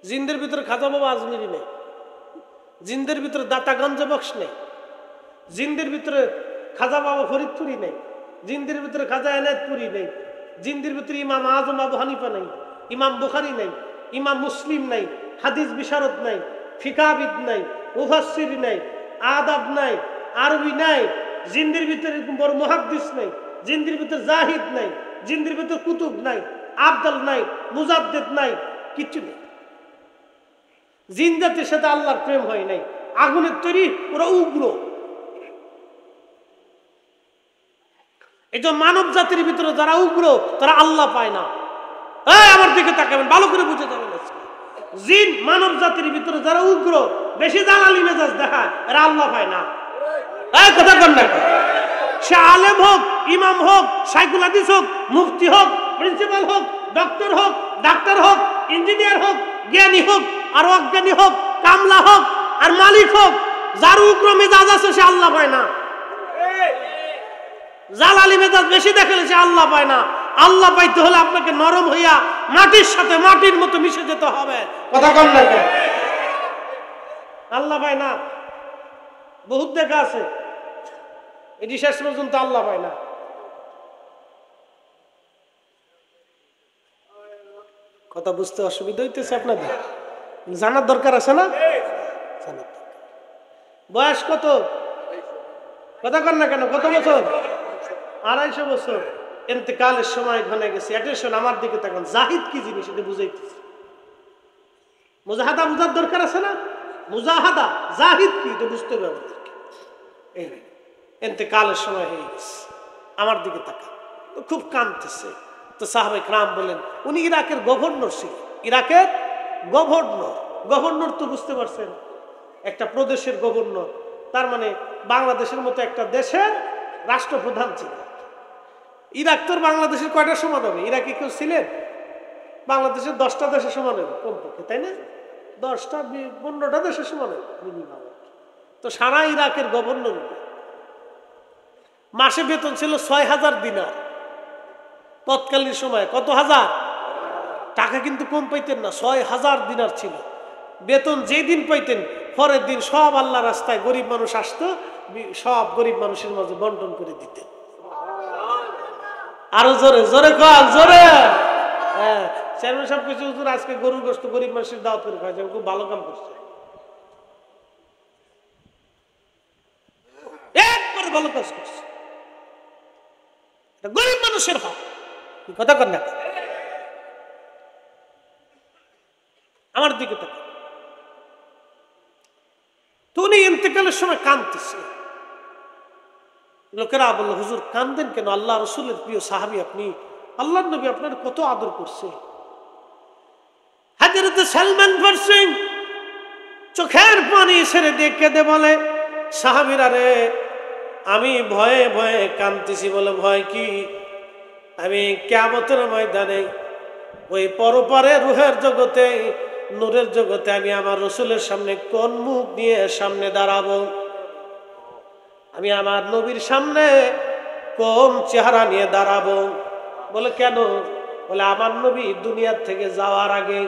জিনদের ভিতরে খাজা বাবা আজমিরি নেই, জিনদের ভিতরে দাতা গঞ্জ বক্স নেই, জিনদের ভিতরে খাজা বাবা ফরিদপুরি নেই, জিনদের ভিতরে খাজা এনায়েতপুরি নেই, জিনদের ভিতরে ইমাম আজম আবু হানিফা নেই, ইমাম বুখারী নেই, ইমাম মুসলিম নাই, হাদিস বিশারদ নাই, ফিকাবিদ নাই, মুফাসসির নাই, আদাব নাই, আরবি নাই। জিনদের ভিতরে বড় মুহাদ্দিস নাই, জিনদের ভিতরে জাহিদ নাই, জিনদের ভিতরে কুতুব নাই, আবদাল নাই, মুজাদ্দিদ নাই, কিচ্ছু নেই। জিন জাতির সাথে আল্লাহর প্রেম হয় নাই। আগুনের তৈরি, ওরা উগ্র। এই যে মানব জাতির ভিতরে যারা উগ্র তারা আল্লাহ পায় না। আমার দিকে তাকাবেন, ভালো করে বুঝে যাবেন। জিন মানব জাতির ভিতরে যারা উগ্র, বেশি জালালি মেজাজ দেখায়, এরা আল্লাহ পায় না। কথা কন না? সে আলেম হোক, ইমাম হোক, শাইখুল হাদিস হোক, মুফতি হোক, প্রিন্সিপাল হোক, ডক্টর হোক, ডাক্তার হোক, ইঞ্জিনিয়ার হোক, জ্ঞানী হোক আর অজ্ঞানী হোক, কামলা হোক আর মালিক হোক, যার উগ্র মেজাজ আছে সে আল্লাহ পায় না। জালালি মেজাজ বেশি দেখালে সে আল্লাহ পায় না। আল্লাহ পাইতে হলে আপনাকে নরম হইয়া মাটির সাথে মাটির মতো মিশে যেতে হবে। কথা কন না? আল্লাহ পায় না, বহুত দেখা আছে, এটি শেষ পর্যন্ত আল্লাহ পায় না। কথা বুঝতে অসুবিধা হইতেছে আপনাদের? জানার দরকার আছে না? বয়স কত? কথা কন না কেন? কত বছর? 250 বছর। ইন্তেকালের সময় ঘনে গেছে। অ্যাটেনশন, আমার দিকে তাকান। জাহিদ কি জিনিস এটা বুঝাইতেছে। মুজাহাদা বুঝার দরকার আছে না? মুজাহাদা, জাহিদ কি এটা বুঝতে হবে আমাদেরকে। এই ইন্তেকালের সময় হয়ে গেছে, আমার দিকে তাকান। তো খুব কাঁদতেছে। তো সাহাবায়ে কেরাম বলেন, উনি ইরাকের গভর্নর ছিলেন। ইরাকের গভর্নর। গভর্নর তো বুঝতে পারছেন, একটা প্রদেশের গভর্নর। তার মানে বাংলাদেশের মতো একটা দেশের রাষ্ট্রপ্রধান ছিলেন। ইরাক তো বাংলাদেশের কয়টা সমান হবে? ইরাকে কেউ ছিলেন? বাংলাদেশের 10টা দেশের সমান হবে কমপক্ষে, তাই না? 10টা 15টা দেশের সমান হবে মিনিমাম। তো সারা ইরাকের গভর্নর। মাসে বেতন ছিল 6000 দিনার। তৎকালীন সময় কত হাজার টাকা, কিন্তু কম পাইতেন না। 6000 দিনার ছিল বেতন। যেদিন পাইতেন পরের দিন সব আল্লাহ রাস্তায় গরিব মানুষ আসতো, সব গরিব মানুষের মাঝে বন্টন করে দিতেন। আরো জোরে জোরে কল, জোরে। হ্যাঁ, চেয়ারম্যান সাহেব কিছু হুজুর আজকে গরুর গোশত গরিব মানুষের দাওয়াত করে খাওয়াছে, খুব ভালো কাম করছে। একবারে ভালো কাজ করছে, গরিব মানুষের হক। কথা কর না? আমার দিকে তাকান। তো উনি ইন্তেকালের সময় কাঁদতেছে। লোকেরা বলল, হুজুর কাঁদেন কেন? আল্লাহ রসুলের প্রিয় সাহাবী আপনি, আল্লাহর নবী আপনার কত আদর করছে। হযরত সালমান ফারসি চোখের পানি ছেড়ে দিয়ে কেঁদে বলে, সাহাবীরা রে, আমি ভয়ে ভয়ে কাঁদতেছি। বলে, ভয় কি? আমি কিয়ামতের ময়দানে ওই পরপারে রুহের জগতে নূরের জগতে আমি আমার রসুলের সামনে কোন মুখ নিয়ে সামনে দাঁড়াবো, আমি আমার নবীর সামনে কোন চেহারা নিয়ে দাঁড়াবো। বলে কেন? বলে আমার নবী দুনিয়ার থেকে যাওয়ার আগে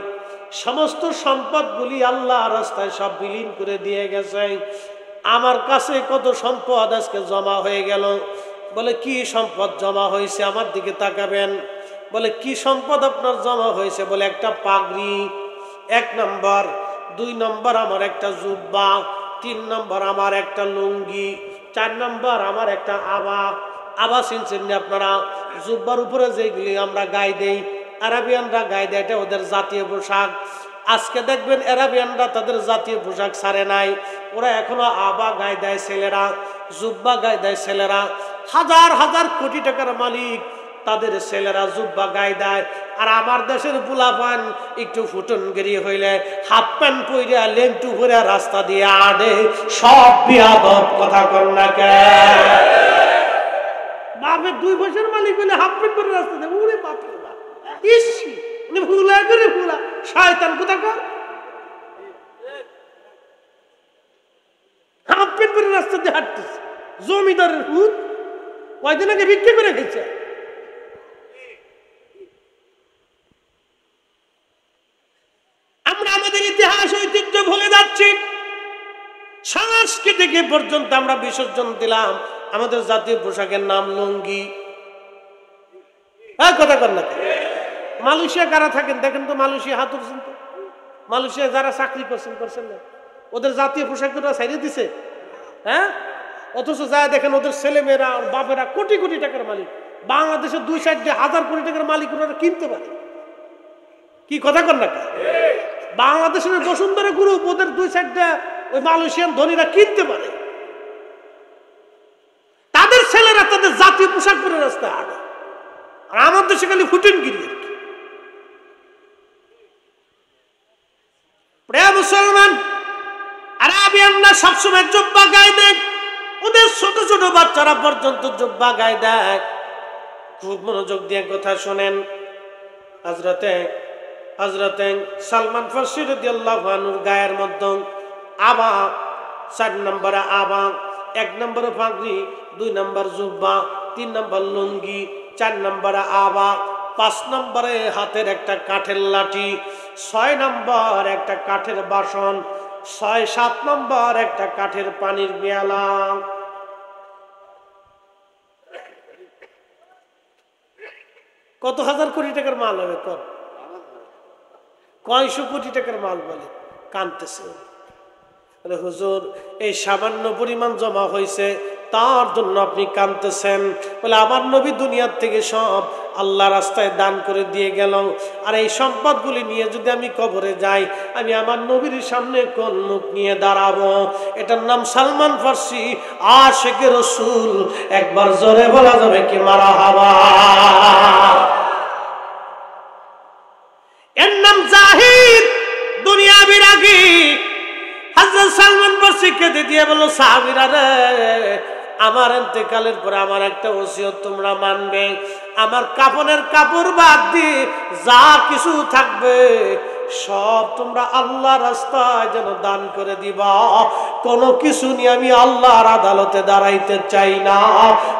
সমস্ত সম্পদগুলি আল্লাহ রাস্তায় সব বিলীন করে দিয়ে গেছে। আমার কাছে কত সম্পদ আজকে জমা হয়ে গেল। বলে কি সম্পদ জমা হয়েছে? আমার দিকে তাকাবেন। বলে কি সম্পদ আপনার জমা হয়েছে? বলে একটা পাগড়ি 1 নম্বর, 2 নম্বর আমার একটা জুব্বা, 3 নম্বর আমার একটা লুঙ্গি, 4 নম্বর আমার একটা আবা। আবা চিনছেন না আপনারা? জুব্বার উপরে যেগুলি আমরা গায়ে দেই, আরাবিয়ানরা গায়ে দেয়, এটা ওদের জাতীয় পোশাক। আজকে দেখবেন আরাবিয়ানরা তাদের জাতীয় পোশাক ছাড়ে নাই, ওরা এখনো আবা গায়ে দেয় ছেলেরা, জুব্বা গায়ে দেয় ছেলেরা। হাজার হাজার কোটি টাকার মালিক তাদের ছেলেরা জুব্বা গায়ে দেয়। আর আমার দেশের পোলাপান একটু ফুটনগিরি হইলে হাফ প্যান্ট পইরা লেংটু পরে রাস্তা দিয়ে আডে। সব বিয়াদব কথা কর না কে? বাপের 2 পয়সার মালিক হইলে হাফ প্যান্ট পরে রাস্তা দিয়ে, ওরে বাপরে বাপ, ইস ভুলা করে ভুলা শয়তান কোথা কর। হাফ প্যান্ট পরে রাস্তা দিয়ে হাঁটতেছে, জমিদারের হুদ, কয়দিন আগে বিক্রি করে খেয়েছে। আমরা আমাদের ইতিহাস ঐতিহ্য ভুলে যাচ্ছি, সংস্কৃতিকে পর্যন্ত আমরা বিসর্জন দিলাম। আমাদের জাতীয় পোশাকের নাম লুঙ্গি। কথা কর না? মালয়েশিয়া কারা থাকেন দেখেন তো, মালয়েশিয়া হাত উঠছেন তো? মালয়েশিয়া যারা চাকরি করছেন না, ওদের জাতীয় পোশাক দুটো ছাড়িয়ে দিছে। হ্যাঁ, অথচ যায় দেখেন ওদের ছেলে মেয়েরা বাপেরা কোটি কোটি টাকার মালিক। বাংলাদেশের 2 সাইডে 1000 কোটি টাকার মালিক ওনারা কিনতে পারে। কি কথা কর না? বাংলাদেশের বসুন্ধরা গ্রুপ ওদের 2 সাইডে ওই মালয়েশিয়ান ধনীরা কিনতে পারে। তাদের ছেলেরা তাদের জাতীয় পোশাক পরে রাস্তায় আড়ে, আর আমার দেশে খালি ফুটেনগিরি। মুসলমান আরাবিয়ানরা সবসময় জুব্বা গায়ে দেয়, ওদের ছোট ছোট বাচ্চারা পর্যন্ত জুব্বা গায়ে দেয়। খুব মনোযোগ দিয়ে কথা শোনেন। হযরতে সালমান ফারসি রাদিয়াল্লাহু আনহুর গায়ের মধ্যে আবা, 4 নম্বরে আবা, 1 নম্বরে পাগড়ি, 2 নম্বর জুব্বা, 3 নম্বর লুঙ্গি, 4 নম্বরে আবা, 5 নম্বরে হাতের একটা কাঠের লাঠি, 6 নম্বর একটা কাঠের বাসন, 6-7 নম্বর একটা কাঠের পানির পেয়ালা। কত হাজার কোটি টাকার মাল হবে? কয়শো কোটি টাকার মাল বলে কানতেছে। বলে হুজুর এই সামান্য পরিমাণ জমা হয়েছে তার জন্য আপনি কানতেছেন? বলে আমার নবী দুনিয়ার থেকে সব আল্লাহ রাস্তায় দান করে দিয়ে গেল, আর এই সম্পদগুলি নিয়ে যদি আমি কবরে যাই, আমি আমার নবীর সামনে কোন মুখ নিয়ে দাঁড়াবো? এটার নাম সালমান ফারসি, আশিকে রাসূল। একবার জোরে বলা যাবে কি মারহাবা? এর নাম জাহিদ, দুনিয়া বিরাগী। হযরত সালমান ফারসি কেঁদে দিয়ে বলল, সাহাবীরা রে, আমার ইন্তেকালের পরে আমার একটা ওসিয়ত তোমরা মানবে। আমার কাফনের কাপড় বাদ দিয়ে যা কিছু থাকবে সব তোমরা আল্লাহ রাস্তায় যেন দান করে দিবা। কোনো কিছু নিয়ে আমি আল্লাহর আদালতে দাঁড়াইতে চাই না।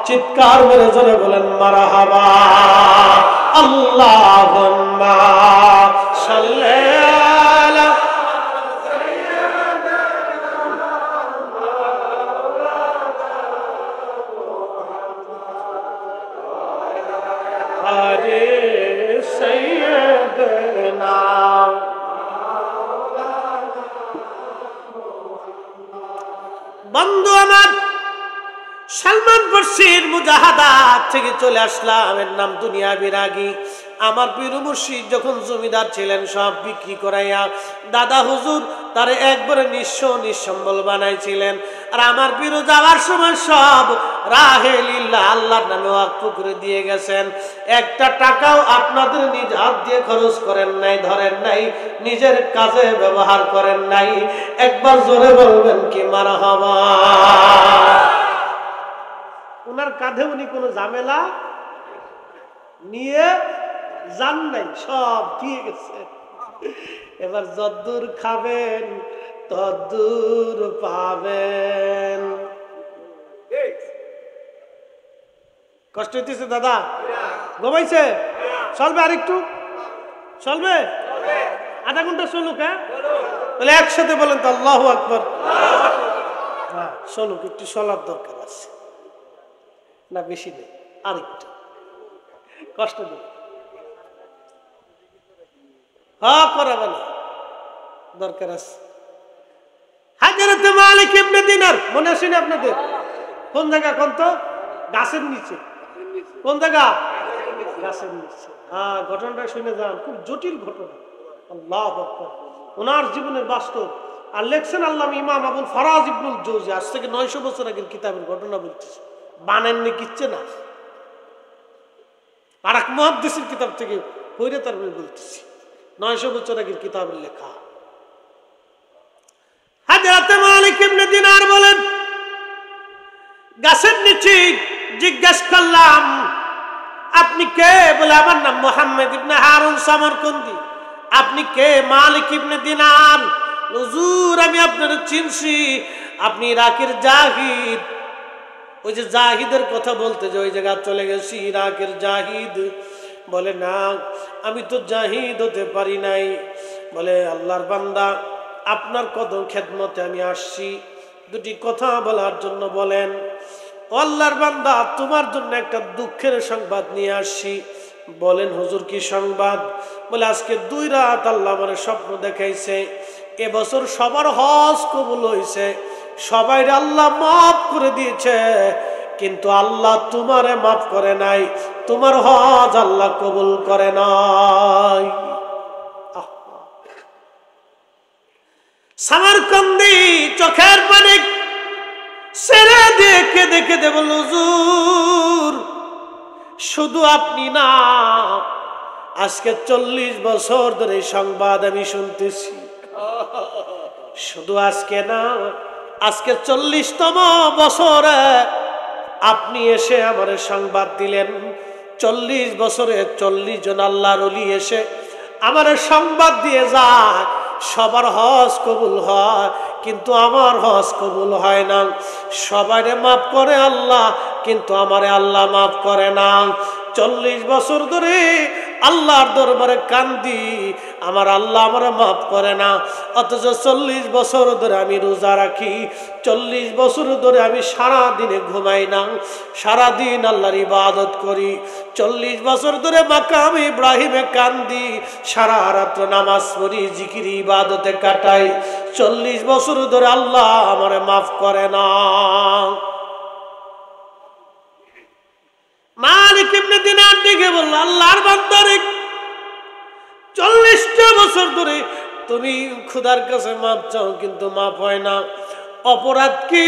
চিৎকার মেরে জোরে বলেন মারহাবা। আল্লাহুম্মা সাল্লি আলা বন্ধু আমার, সালমান ফারসির মুজাহাদাত থেকে চলে আসলাম। এর নাম দুনিয়া বিরাগী। আমার পীর মুর্শিদ যখন জমিদার ছিলেন সব বিক্রি করাইয়া দাদা হুজুর তারে একবারে নিঃসম্বল বানাইছিলেন। আর আমার পীর যাওয়ার সময় সব রাহে লিল্লাহ আল্লাহর নামে ওয়াকফ করে দিয়ে গেছেন। একটা টাকাও আপনাদের নিজ হাত দিয়ে খরচ করেন নাই, ধরেন নাই, নিজের কাজে ব্যবহার করেন নাই। একবার জোরে বলবেন কি মারহাবা। ওনার কাঁধে উনি কোনো ঝামেলা নিয়ে যান নাই, সব দিয়ে গেছে। এবার যদ্দূর খাবেন তদ্দূর পাবেন। কষ্ট হইতেছে দাদা? ঘুমাইছে? চলবে আরেকটু? চলবে? আধা ঘন্টা চলুক। হ্যাঁ, তাহলে একসাথে বলেন তো আল্লাহু আকবার। হ্যাঁ চলুক, একটু চলার দরকার আছে না, বেশি নেই, আরেকটু কষ্ট নেই। হ্যাঁ করাবে না, দরকার আছে। হযরত মালিক ইবনে দিনার মনে আসেনি আপনাদের? কোন জায়গা কোন তো? গাছের নিচে। কোন জায়গা? গাছের নিচে। হ্যাঁ ঘটনাটা শুনে যান, খুব জটিল ঘটনা। আল্লাহু আকবার। ওনার জীবনের বাস্তব। আর লেখছেন আল্লামা ইমাম আবুল ফারাজ ইবনুল জৌজি, আজ থেকে 900 বছর আগের কিতাবের ঘটনা বলতেছে, বানাননি কিচ্ছে না। আর এক মুহাদ্দিসের কিতাব থেকে পড়ে তারপরে বলতেছি, 900 বছর আগের কিতাবের লেখা। হযরত মালিক ইবনে দিনার বলেন, গাছের নিচে জিজ্ঞেস করলাম আপনি কে? বলে আমার নাম মুহাম্মদ ইবনে হারুন সামরকন্দি। আপনি কে? মালিক ইবনে দিনার। হুজুর আমি আপনার চিনছি, আপনি ইরাকের জাহিদ। ওই যে জাহিদের কথা বলতে যে ওই জায়গা চলে গেছি, ইরাকের জাহিদ। বলে না আমি তো জাহিদ হতে পারি নাই। বলে আল্লাহর বান্দা আপনার কদম খেদমতে আমি আসছি, দুটি কথা বলার জন্য বলেন। আল্লাহর বান্দা তোমার জন্য একটা দুঃখের সংবাদ নিয়ে আসছি। বলেন হুজুর কি সংবাদ? বলে আজকে 2 রাত আল্লাহ আমার স্বপ্ন দেখাইছে, এবছর সবার হজ কবুল হয়েছে, সবাই আল্লাহ মাফ করে দিয়েছে, কিন্তু আল্লাহ তোমারে মাফ করে নাই, তোমার হজ আল্লাহ কবুল করে নাই। সামরকন্দি চোখের পানি ছেড়ে দেখে দেখে দেব, হুজুর শুধু আপনি না, আজকে 40 বছর ধরে সংবাদ আমি শুনতেছি। শুধু আজকে না, আজকে 40তম বছরে আপনি এসে আমার সংবাদ দিলেন। 40 বছরে 40 জন আল্লাহর ওলি এসে আমার সংবাদ দিয়ে যায় সবার হজ কবুল হয়, কিন্তু আমার হজ কবুল হয় না। সবাইরে মাফ করে আল্লাহ, কিন্তু আমারে আল্লাহ মাফ করে না। 40 বছর ধরে আল্লাহর দরবারে কান্দি, আমার আল্লাহ আমারে মাফ করে না। অথচ 40 বছর ধরে আমি রোজা রাখি, 40 বছর ধরে আমি সারা দিনে ঘুমাই না, সারা দিন আল্লাহর ইবাদত করি। 40 বছর ধরে মাকাম ইব্রাহিমে কান্দি, সারা রাত নামাজ পড়ি, জিকির ইবাদতে কাটাই। 40 বছর ধরে আল্লাহ আমারে মাফ করে না। মালিক ইবনে দিনার দিকে বলল, আল্লাহর বান্দারে 40টা বছর ধরে তুমি খোদার কাছে মাপ চাও, কিন্তু মাপ হয় না। অপরাধ কি?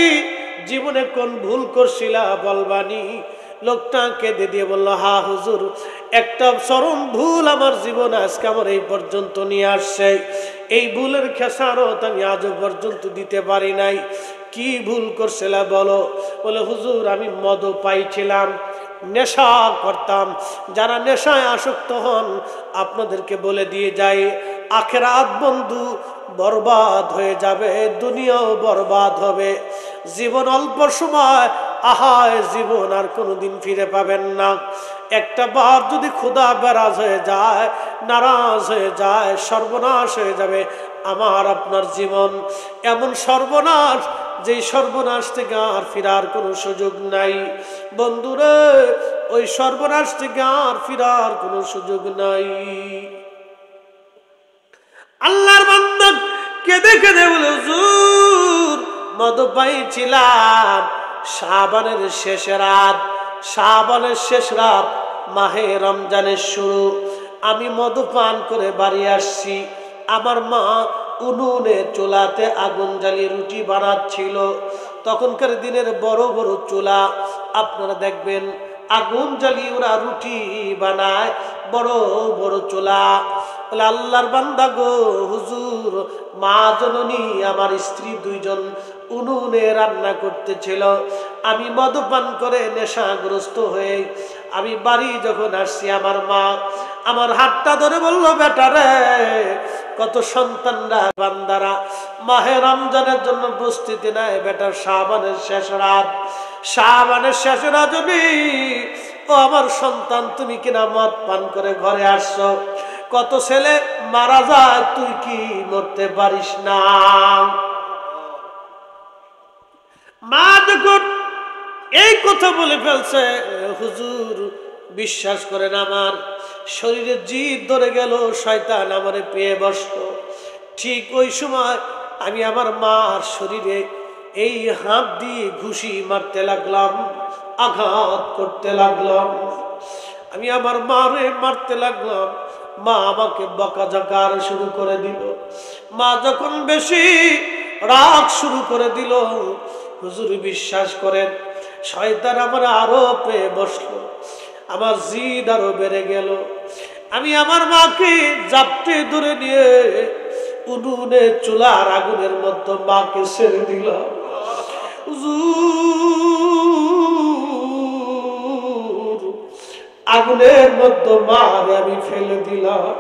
জীবনে কোন ভুল করছিলা বলবানি? লোকটা কেঁদে দিয়ে বলল, হা হুজুর, একটা চরম ভুল আমার জীবনে আজকে আমার এই পর্যন্ত নিয়ে আসছে। এই ভুলের খেসারত আমি আজও পর্যন্ত দিতে পারি নাই। কি ভুল করছিলা বলো? বলে হুজুর আমি মদ পাইছিলাম, নেশা করতাম। যারা নেশায় আসক্ত হন আপনাদেরকে বলে দিয়ে যাই, আখিরাত বন্ধু বরবাদ হয়ে যাবে, দুনিয়াও বরবাদ হবে। জীবন অল্প সময়, আহায় জীবন আর কোনোদিন ফিরে পাবেন না। একটা বার যদি খোদা বেরাজ হয়ে যায়, নারাজ হয়ে যায়, সর্বনাশ হয়ে যাবে আমার আপনার জীবন। এমন সর্বনাশ, যেই সর্বনাশ থেকে আর ফিরার কোনো সুযোগ নাই। বন্ধুরে, ওই সর্বনাশ থেকে আর ফিরার কোনো সুযোগ নাই। আল্লাহর বান্দা কেঁদে কেঁদে বলে, হুজুর মদ পাইছিলাম শাবানের শেষ রাত, শাবানের শেষ রাত, মাহে রমজানের শুরু। আমি মদ পান করে বাড়ি আসছি, আমার মা উনুনে চুলাতে আগুন জ্বালিয়ে রুটি বানাচ্ছিল। তখনকার দিনের বড় বড় চুলা, আপনারা দেখবেন আগুন জ্বালিয়ে ওরা রুটি বানায়, বড় বড় চুলা। বলে আল্লাহর বান্দা গো হুজুর, মা জননী আমার স্ত্রী 2 জন উনুনে রান্না করতেছিল। আমি মদপান করে নেশাগ্রস্ত হয়ে আমি বাড়ি যখন আসছি, আমার মা আমার হাতটা ধরে বলল, বেটা রে, কত সন্তানরা বান্দারা মাহে রমজানের জন্য প্রস্তুতি নেয় বেটা, শাবানের শেষ রাত, শাবানের শেষ রজনী, ও আমার সন্তান, তুমি কিনা মদ পান করে ঘরে আসছো, কত ছেলে মারা যায়, তুই কি মরতে পারিস না? মা যখন এই কথা বলে ফেলছে, হুজুর বিশ্বাস করেন, আমার শরীরে জিদ ধরে গেল, শয়তান আমারে পেয়ে বসলো। ঠিক ওই সময় আমি আমার মার শরীরে এই হাত দিয়ে ঘুষি মারতে লাগলাম, আঘাত করতে লাগলাম, আমি আমার মারে মারতে লাগলাম। মা আমাকে বকাঝকা শুরু করে দিল। মা যখন বেশি রাগ শুরু করে দিল, হুজুর বিশ্বাস করেন, শয়তান আমার আরো পেয়ে বসলো, আমার জিদ আরো বেড়ে গেল। আমি আমার মাকে জাপটে ধরে নিয়ে উনুনে চুলার আগুনের মধ্যে মাকে ছেড়ে দিলাম। আগুনের মধ্যে মারে আমি ফেলে দিলাম।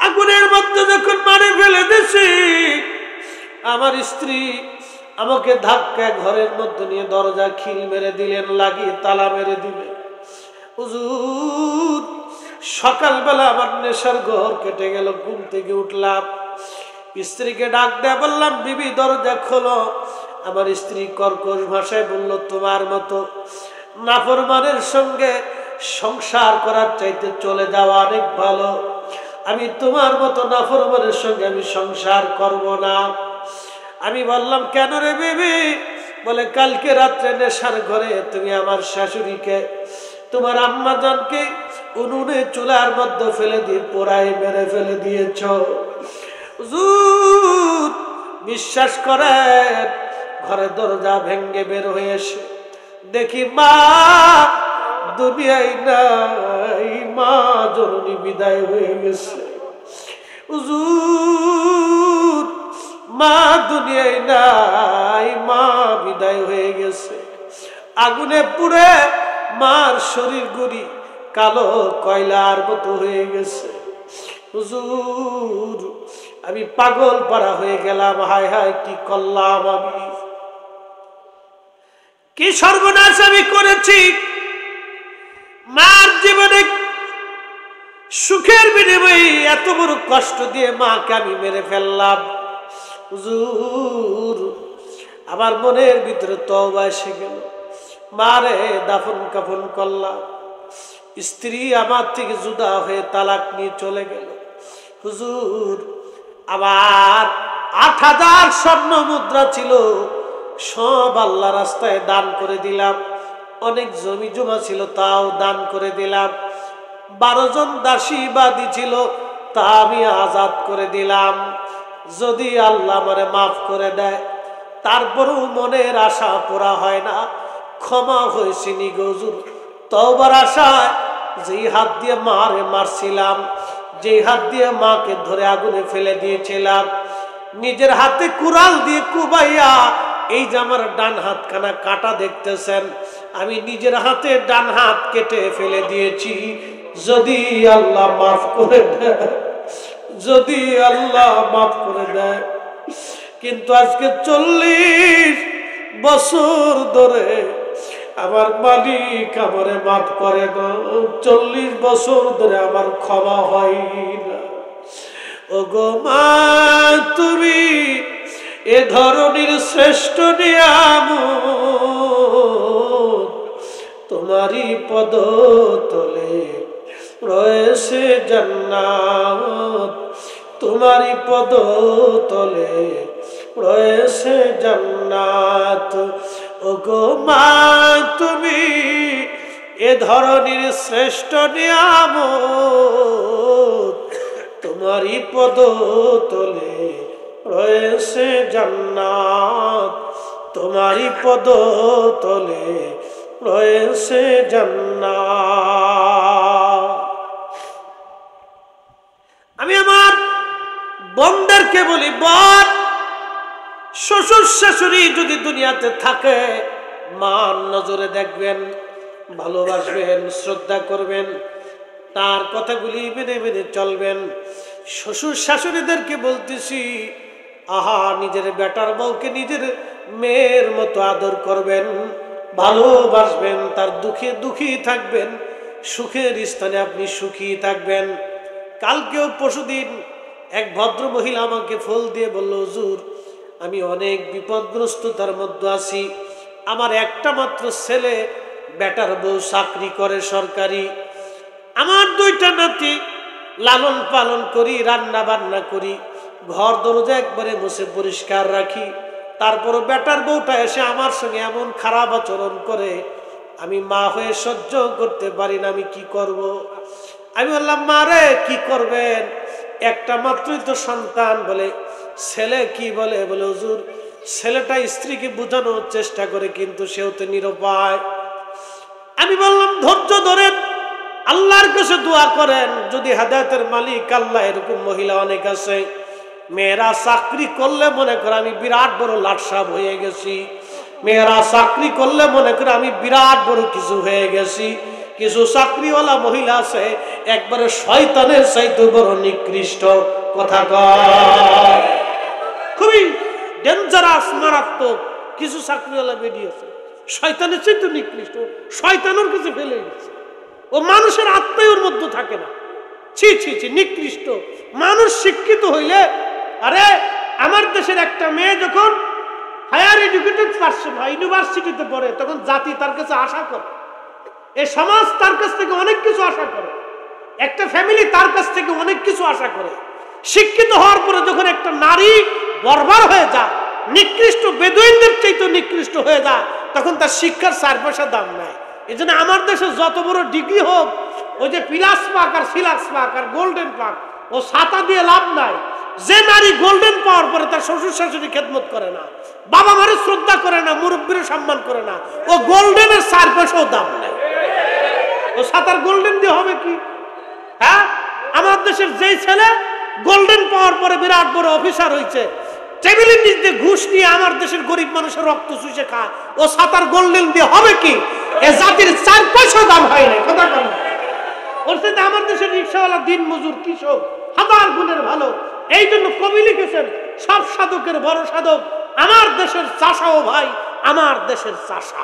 আগুনের মধ্যে যখন মারে ফেলে দিছি, আমার স্ত্রী আমাকে ধাক্কা ঘরের মধ্যে নিয়ে দরজা খিল মেরে দিলেন, লাগিয়ে তালা মেরে দিলেন। হুজুর সকালবেলা আমার নেশার ঘর কেটে গেল, ঘুম থেকে উঠলাম, স্ত্রীকে ডাক দেয়া বললাম, বিবি দরজা খোলো। আমার স্ত্রী কর্কশ ভাষায় বলল, তোমার মতো নাফরমানের সঙ্গে সংসার করার চাইতে চলে যাওয়া অনেক ভালো, আমি তোমার মতো নাফরমানের সঙ্গে আমি সংসার করব না। আমি বললাম, কেন রে বিবি? বলে, কালকে রাত্রে নেশার ঘরে তুমি আমার শাশুড়িকে, তোমার আম্মা জানকে উনুনে চুলার মধ্যে ফেলে দিয়ে পোড়াই মেরে ফেলে দিয়েছ। হুজুর বিশ্বাস করেন, ঘরে দরজা ভেঙ্গে বের হয়ে এসে দেখি মা দুনিয়ায় নাই, মা জননী বিদায় হয়ে গেছে। হুজুর মা দুনিয়ায় নাই, মা বিদায় হয়ে গেছে। আগুনে পুড়ে মার শরীর গুড়ি কালো কয়লার মতো হয়ে গেছে। হুজুর আমি পাগল পাড়া হয়ে গেলাম, হায় হায় কি করলাম, আমি কি সর্বনাশ আমি করেছি। মার জীবনে সুখের বিনিময়ে এত বড় কষ্ট দিয়ে মাকে আমি মেরে ফেললাম। হুজুর আমার মনের ভিতরে তওবা এসে গেল, মারে দাফন কাফন করলাম। স্ত্রী আমার থেকে জুদা হয়ে তালাক নিয়ে চলে গেল। হুজুর আমার ৮,০০০ স্বর্ণ মুদ্রা ছিল, সব আল্লাহ রাস্তায় দান করে দিলাম। অনেক জমি জমা ছিল, তাও দান করে দিলাম। ১২ জন দাসী বাদী ছিল, তা আমি আজাদ করে দিলাম। যদি আল্লাহ আমারে মাফ করে দেয়, তারপরেও মনের আশা পুরা হয় না, ক্ষমা হয়েছি নি হুজুর। তওবার আশায় যেই হাত দিয়ে মারে মারছিলাম, যেই হাত দিয়ে মাকে ধরে আগুনে ফেলে দিয়েছিলাম, নিজের হাতে কুড়াল দিয়ে কুবাইয়া, এই যে আমার ডান হাত খানা কাটা দেখতেছেন, আমি নিজের হাতে ডান হাত কেটে ফেলে দিয়েছি। যদি আল্লাহ মাফ করে দেয়, যদি আল্লাহ মাফ করে দেয়। কিন্তু আজকে ৪০ বছর ধরে আমার মালিক আমারে মাফ করে না, ৪০ বছর ধরে আমার ক্ষমা হয় না। ও গো মা, তুমি এ ধরনের শ্রেষ্ঠ নিয়ামত, তোমারই পদ তলে রয়েছে জান্নাত, তোমারই পদ তলে রয়েছে জান্নাত। ও গো মা, তুমি এ ধরনের শ্রেষ্ঠ নিয়ামত, তোমারই পদ তলে রয়েছে জান্নাত, তোমারই পদ তলে রয়েছে জান্নাত। আমি আমার বোনদেরকে বলি, বোন, শ্বশুর শাশুড়ি যদি দুনিয়াতে থাকে, মান নজরে দেখবেন, ভালোবাসবেন, শ্রদ্ধা করবেন। তার কথাগুলি মেনে মেনে চলবেন। শ্বশুর শাশুড়িদেরকে বলতেছি, আহা, নিজের বেটার বউকে নিজের মেয়ের মতো আদর করবেন, ভালোবাসবেন, তার দুঃখে দুঃখী থাকবেন, সুখের স্থানে আপনি সুখী থাকবেন। কালকেও পরশুদিন এক ভদ্র মহিলা আমাকে ফোন দিয়ে বলল, হুজুর, আমি অনেক বিপদগ্রস্ততার মধ্যে আছি, আমার একটা মাত্র ছেলে, বেটার বউ চাকরি করে সরকারি, আমার দুইটা নাতি, লালন পালন করি, রান্না বান্না করি, ঘর দরজা একবারে মুছে পরিষ্কার রাখি, তারপর বেটার বউটা এসে আমার সঙ্গে এমন খারাপ আচরণ করে, আমি মা হয়ে সহ্য করতে পারি না, আমি কি করব? আমি বললাম, মা রে, কি করবেন, একটা মাত্রই তো সন্তান। বলে, ছেলে কি বলে? বলে, হুজুর, ছেলেটা স্ত্রীকে বোঝানোর চেষ্টা করে, কিন্তু সেও তো নিরুপায়। আমি বললাম, ধৈর্য ধরেন, আল্লাহর কাছে দোয়া করেন, যদি হেদায়েতের মালিক আল্লাহ। এরকম মহিলা অনেক আছে, মেয়েরা চাকরি করলে মনে করে আমি বিরাট বড় লাটসাপ হয়ে গেছি, মেয়েরা চাকরি করলে মনে করে আমি বিরাট বড় কিছু হয়ে গেছি। কিছু চাকরিওয়ালা মহিলা আছে একবারে শয়তানের চাইতে বড় নিকৃষ্ট। কথা কয়, খুবই ডেঞ্জারাস, মারাত্মক কিছু চাকরিওয়ালা বেরিয়েছে, শয়তানের চাইতে নিকৃষ্ট, শয়তানের কাছে ফেলে গেছে, ও মানুষের আত্মায় ওর মধ্যে থাকে না। ছি ছি ছি, নিকৃষ্ট মানুষ। শিক্ষিত হইলে, আরে আমার দেশের একটা মেয়ে যখন হায়ার এডুকেটেড পারসন হয়, ইউনিভার্সিটিতে পড়ে, তখন জাতি তার কাছে আশা করে, এই সমাজ তার কাছ থেকে অনেক কিছু আশা করে, একটা ফ্যামিলি তার কাছ থেকে অনেক কিছু আশা করে। শিক্ষিত হওয়ার পরে যখন একটা নারী বর্বর হয়ে যায়, নিকৃষ্ট, বেদুইনদের চাইতে নিকৃষ্ট হয়ে যায়, তখন তার শিক্ষার 4 পয়সা দাম নাই। এই জন্য আমার দেশে যত বড় ডিগ্রি হোক, ওই যে প্লাস পাক আর সিলাক্স পাক আর গোল্ডেন পাক, ও ছাতা দিয়ে লাভ নাই। যে নারী গোল্ডেন পাওয়ার পরে তার শ্বশুর শাশুড়ি খেদমত করে না, বাবা মারে শ্রদ্ধা করে না, মুরব্বীর সম্মান করে না, ও গোল্ডেনের 4 পয়সাও দাম নেই। ও ছাতার গোল্ডেন দিয়ে হবে কি? হ্যাঁ, আমার দেশের যেই ছেলে গোল্ডেন পাওয়ার পরে বিরাট বড় অফিসার হয়েছে, টেবিলের নিচ দিয়ে ঘুষ নিয়ে আমার দেশের গরিব মানুষের রক্ত চুষে খায়, ও ছাতার গোল্ডেন দিয়ে হবে কি? এ জাতির 4 পয়সা দাম হয় না। কথা বলেন, ওর সাথে আমার দেশের রিক্সাওয়ালা, দিন মজুর, কৃষক 1000 গুণের ভালো। এই জন্য কবি লিখেছেন, সব সাধকের বড় সাধক আমার দেশের চাষাও ভাই, আমার দেশের চাষা।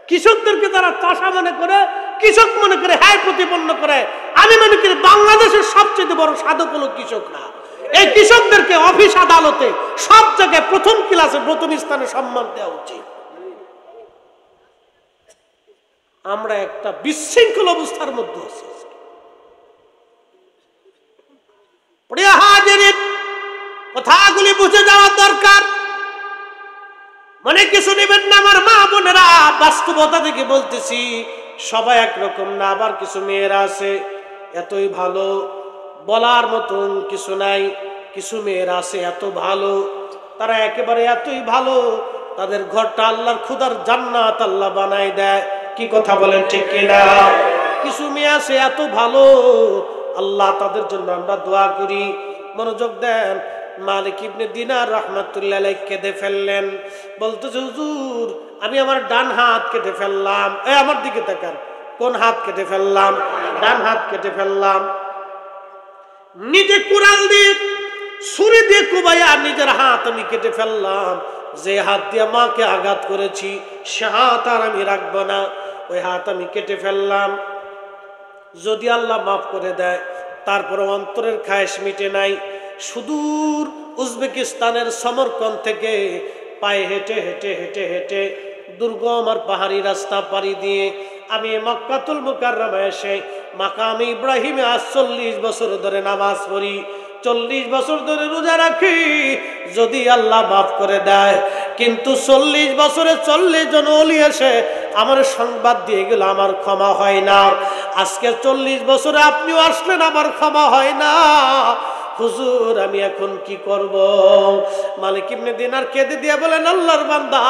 কৃষকদেরকে তারা চাষা মনে করে, কৃষক মনে করে, হ্যাঁ প্রতিপন্ন করে। আমি মনে করি বাংলাদেশের সবচেয়ে বড় সাধক হলো কৃষকরা। এই কৃষকদেরকে অফিস আদালতে সব জায়গায় প্রথম ক্লাসে, প্রথম স্থানে সম্মান দেওয়া উচিত। আমরা একটা বিশৃঙ্খল অবস্থার মধ্যে আছি। প্রিয় হাজিরিন, কথাগুলি বুঝে যাওয়া দরকার, মনে কিছু নেবেন না আমার মা বোনেরা। বাস্তবতা থেকে বলতেছি, সবাই একরকম না। আবার কিছু মেয়েরা আছে এতই ভালো, বলার মতন কিছু নাই। কিছু মেয়েরা আছে এত ভালো, তারা একেবারে এতই ভালো, তাদের ঘরটা আল্লাহর খুদার জান্নাত আল্লাহ বানায় দেয়। কি কথা বলেন, ঠিক কিনা? কিছু মেয়ে আছে এত ভালো, আল্লাহ তাদের জন্য আমরা দোয়া করি। মনোযোগ দেন। মালিক ইবনে দিনার রাহমাতুল্লাহ আলাইহি কেঁদে ফেললেন, বলতেছে, হুজুর, আমি আমার ডান হাত কেটে ফেললাম। আমার দিকে তাকান, কোন হাত কেটে ফেললাম? ডান হাত কেটে ফেললাম। নিজে কুড়াল দিয়ে, ছুরি দিয়ে কুবাইয়া নিজের হাত আমি কেটে ফেললাম। যে হাত দিয়ে মাকে আঘাত করেছি, সে হাত আর আমি রাখবো না, ওই হাত আমি কেটে ফেললাম। যদি আল্লাহ মাফ করে দেয়, তারপরে অন্তরের খায়েশ মিটে নাই। সুদূর উজবেকিস্তানের সমরকন্দ থেকে পায়ে হেঁটে হেঁটে হেঁটে হেঁটে দুর্গম আর পাহাড়ি রাস্তা পাড়ি দিয়ে আমি মক্কাতুল মুকাররমা এসে মাকামে ইব্রাহিমে আজ 40 বছর ধরে নামাজ পড়ি, 40 বছর ধরে রোজা রাখি। যদি আল্লাহ মাফ করে দেয়, কিন্তু 40 বছরে 40 জন ওলি এসে আমার সংবাদ দিয়ে গেল, আমার ক্ষমা হয় না। আজকে 40 বছরে আপনিও আসলেন, আমার ক্ষমা হয় না। হুজুর, আমি এখন কি করব? মালিক ইবনে দিনার কেঁদে দিয়ে বলেন, আল্লাহর বান্দা,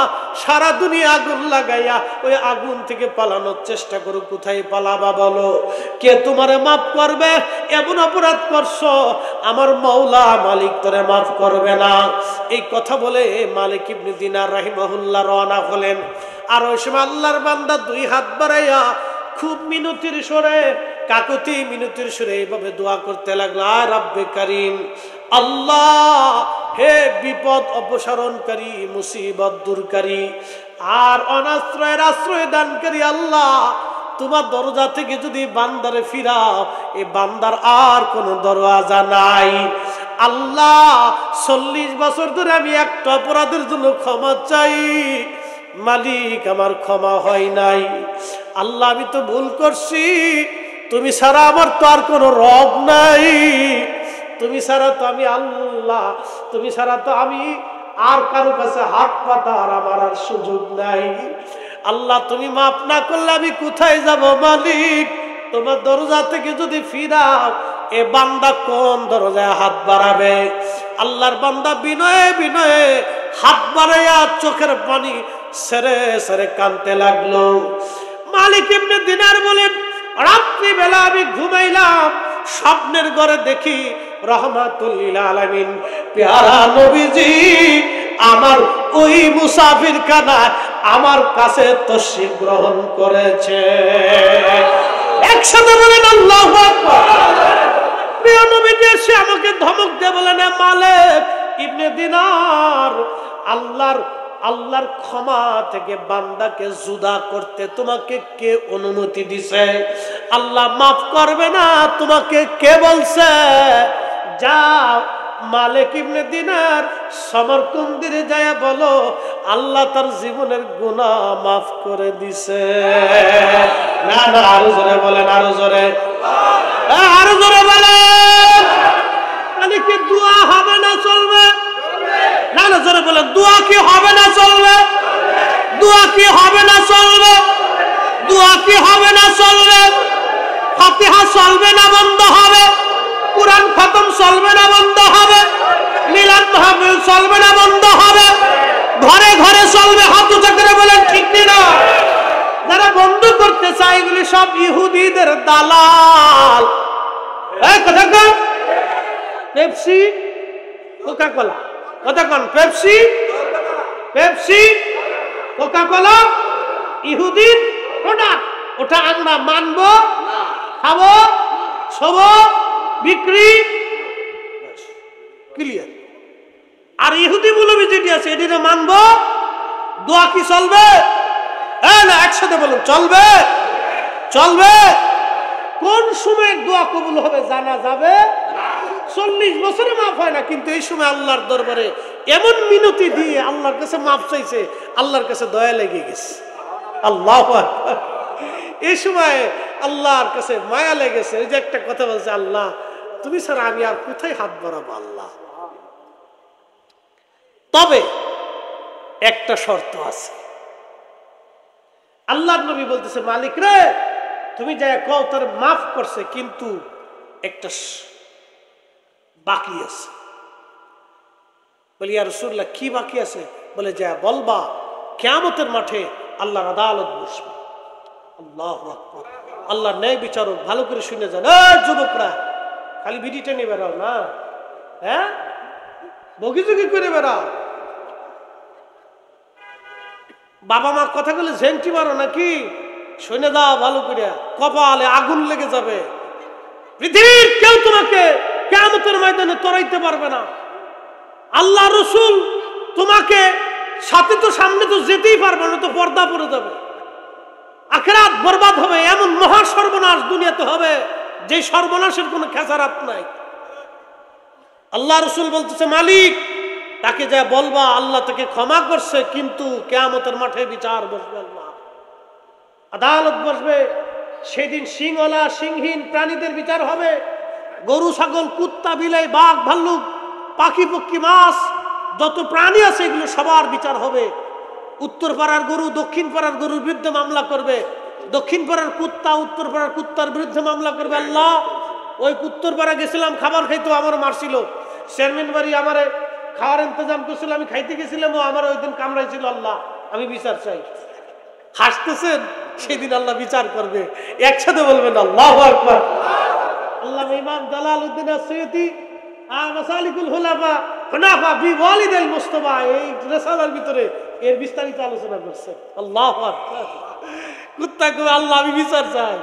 সারা দুনিয়া আগুন লাগাইয়া ওই আগুন থেকে পালানোর চেষ্টা করো, কোথায় পালাবা বলো? কে তোমারে মাফ করবে? এমন অপরাধ করছো, আমার মাওলা মালিক তোরে মাফ করবে না। এই কথা বলে মালিক ইবনে দিনার রাহিমাহুল্লাহ রওনা হলেন। আর ওই সময় আল্লাহর বান্দা 2 হাত বাড়াইয়া খুব মিনতির সুরে, কাকুতি মিনতির সুরে এইভাবে দোয়া করতে লাগলো, আয় রব্বে কারীম, আল্লাহ হে বিপদ অপসারণকারী, মুসিবত দূরকারী আর অনাশ্রয়ের আশ্রয় দানকারী আল্লাহ, তোমার দরজা থেকে যদি বান্দারে ফিরাও, এই বান্দার আর কোনো দরওয়াজা নাই। আল্লাহ 40 বছর ধরে আমি একটা অপরাধের জন্য ক্ষমা চাই, মালিক আমার ক্ষমা হয় নাই। আল্লাহ আমি তো ভুল করছি, তুমি ছাড়া আমার তো আর কোনো রব নাই, তুমি ছাড়া তো আমি আল্লাহ, তুমি ছাড়া তো আমি আর কারো কাছে হাত পাতার আমার আর সুযোগ নাই। আল্লাহ তুমি মাফ না করলে আমি কোথায় যাব মালিক? তোমার দরজা থেকে যদি ফিরাও, এ বান্দা কোন দরজায় হাত বাড়াবে? আল্লাহর বান্দা বিনয়ে বিনয়ে হাত বাড়াইয়া চোখের পানি সেরে সেরে কাঁদতে লাগলো। মালিক ইবনে দিনার বলেন, রাত্রি বেলা আমি ঘুমাইলাম, স্বপ্নের ঘরে দেখি রহমাতুল লিল আলামিন পেয়ারা নবীজি আমার ওই মুসাফির খানায় আমার কাছে তশরিফ গ্রহণ করেছে। একসাথে বলেন আল্লাহু আকবার। প্রিয় নবীজি এসে আমাকে ধমক দিয়ে বলেন, মালিক ইবনে দিনার, আল্লাহর ক্ষমা থেকে বান্দাকে জুদা করতে তোমাকে কে অনুমতি দিছে? আল্লাহ মাফ করবে না তোমাকে কে বলছে? যাও মালিক ইবনে দিনার সমরকন্দিরে যায় বলো, আল্লাহ তার জীবনের গুনাহ মাফ করে দিছে। না না, আরো জোরে বলেন, আরো জোরে, আরো জোরে বলেন। মানে কি দোয়া হবে না চলবে? না না, জোরে বলেন, দোয়া কি হবে না চলবে? দোয়া কি হবে না চলবে? দোয়া কি হবে না চলবে? ফাতিহা চলবে না বন্ধ হবে? কুরআন খতম চলবে না বন্ধ হবে? মিলাদ মাহফিল চলবে না বন্ধ হবে? ঘরে ঘরে চলবে? হাত উঁচা করে বলেন ঠিক না? যারা বন্ধ করতে চায় এগুলি সব ইহুদিদের দালাল। এই কথা কন, পেপসি কোকা কোলা, কথা কন, পেপসি পেপসি কোকা কোলা ইহুদির প্রোডাক্ট, ওটা আমরা মানবো, খাবো, শোবো, বিক্রি, ক্লিয়ার। আর ইহুদি মৌলবী যেটি আছে এটিতে মানবো। দোয়া কি চলবে? হ্যাঁ না, একসাথে বলুন, চলবে, চলবে। কোন সময় দোয়া কবুল হবে জানা যাবে? 40 বছরে মাফ হয় না, কিন্তু এই সময় আল্লাহর দরবারে এমন মিনতি দিয়ে আল্লাহর কাছে মাফ চাইছে, আল্লাহর কাছে দয়া লেগে গেছে। আল্লাহু আকবার। এই সময় আল্লাহর কাছে মায়া লেগেছে। এই যে একটা কথা বলছে, আল্লাহ তুমি ছাড়া আমি আর কোথায় হাত বাড়াবো আল্লাহ। তবে একটা শর্ত আছে। আল্লাহর নবী বলতেছে, মালিক রে তুমি যা কও তার মাফ করছে, কিন্তু একটা বাকি আছে। বলি ইয়া রাসূলুল্লাহ কি বাকি আছে? বলে যা বলবা কিয়ামতের মাঠে আল্লাহর আদালত বসবে। আল্লাহু আকবার। আল্লাহর ন্যায় বিচারক, ভালো করে শুনে যান। এই যুবকরা খালি বিডিটা নিয়ে বেড়াও না, হ্যাঁ বগিচুগি করে বেড়াও। বাবা মা কথা বলে ঝেংটি মারো নাকি? শুনে দাও ভালো করে, কপালে আগুন লেগে যাবে। পৃথিবীর কেউ তোমাকে কিয়ামতের ময়দানে তরাইতে পারবে না। আল্লাহ রসুল তোমাকে সাথে তো সামনে তো যেতেই পারবে না, তো পর্দা পড়ে যাবে, আখিরাত বরবাদ হবে। এমন মহা সর্বনাশ দুনিয়াতে হবে যে সর্বনাশের কোনো খেসারাত নাই। আল্লাহ রসুল বলতেছে, মালিক তাকে যা বলবা আল্লাহ তাকে ক্ষমা করছে, কিন্তু কিয়ামতের মাঠে বিচার বসবে, আল্লাহ আদালত বসবে। সেদিন সিংওয়ালা সিংহীন প্রাণীদের বিচার হবে। গরু ছাগল কুত্তা বিলাই বাঘ ভাল্লুক পাখি পক্ষী মাছ যত প্রাণী আছে এগুলো সবার বিচার হবে। উত্তর পাড়ার গরু দক্ষিণ পাড়ার গরুর বিরুদ্ধে মামলা করবে, দক্ষিণ পাড়ার কুত্তা উত্তর পাড়ার কুত্তার বিরুদ্ধে মামলা করবে। আল্লাহ ওই উত্তর পাড়া গেছিলাম খাবার খাইতো, আমার মারছিল। চেয়ারম্যান বাড়ি আমারে খাওয়ার ইন্তজাম করছিল, আমি খাইতে গেছিলাম, ও আমার ওই দিন কামড়াইছিল। আল্লাহ আমি বিচার চাই। হাসতেছেন, সেদিন আল্লাহ বিচার করবে। একসাথে বলবেন আল্লাহু আকবার। আল্লাহ ইমাম জালালউদ্দিন আসসিয়ুতি মাসালিকুল হুনাফা বি ওয়ালিদাল মুস্তাফা এই রিসালার ভিতরে এর বিস্তারিত আলোচনা করছেন। আল্লাহু আকবার। কুত্তা কবে আল্লাহ আমি বিচার চাই।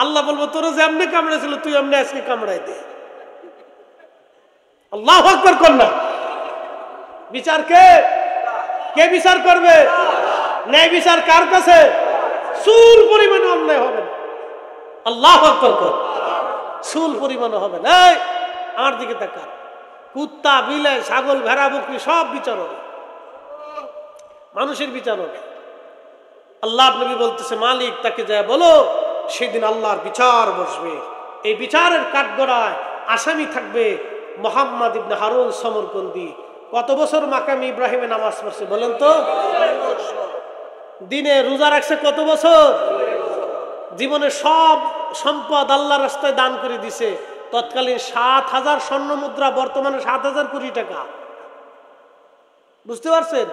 আল্লাহ বলবো তোর যে এমনি কামড়েছিল তুই এমনি আজকে কামড়াই দে। আল্লাহু আকবার কর না। বিচার কে কে বিচার করবে? ন্যায় বিচার কার কাছে? চুল পরিমাণে অন্যায় হবে না। আল্লাহু আকবার কর। চুল পরিমাণে হবে না। এই আমার দিকে তাকা। কুত্তা বিলাই ছাগল ভেড়া বকরি সব বিচার হবে, মানুষের বিচার হবে। আল্লাহ নবী বলতেছে মালিক তাকে যায় বলো সেদিন আল্লাহর বিচার বসবে। এই বিচারের কাঠগড়ায় আসামি থাকবে মুহাম্মদ ইবনে হারুন সমরকন্দি। কত বছর মাকাম ইব্রাহিমে নামাজ পড়ছে বলেন তো? দিনে রোজা রাখছে কত বছর? জীবনে সব সম্পদ আল্লাহর রাস্তায় দান করে দিছে। তৎকালীন ৭,০০০ স্বর্ণ মুদ্রা, বর্তমানে ৭,০০০ কোটি টাকা। বুঝতে পারছেন?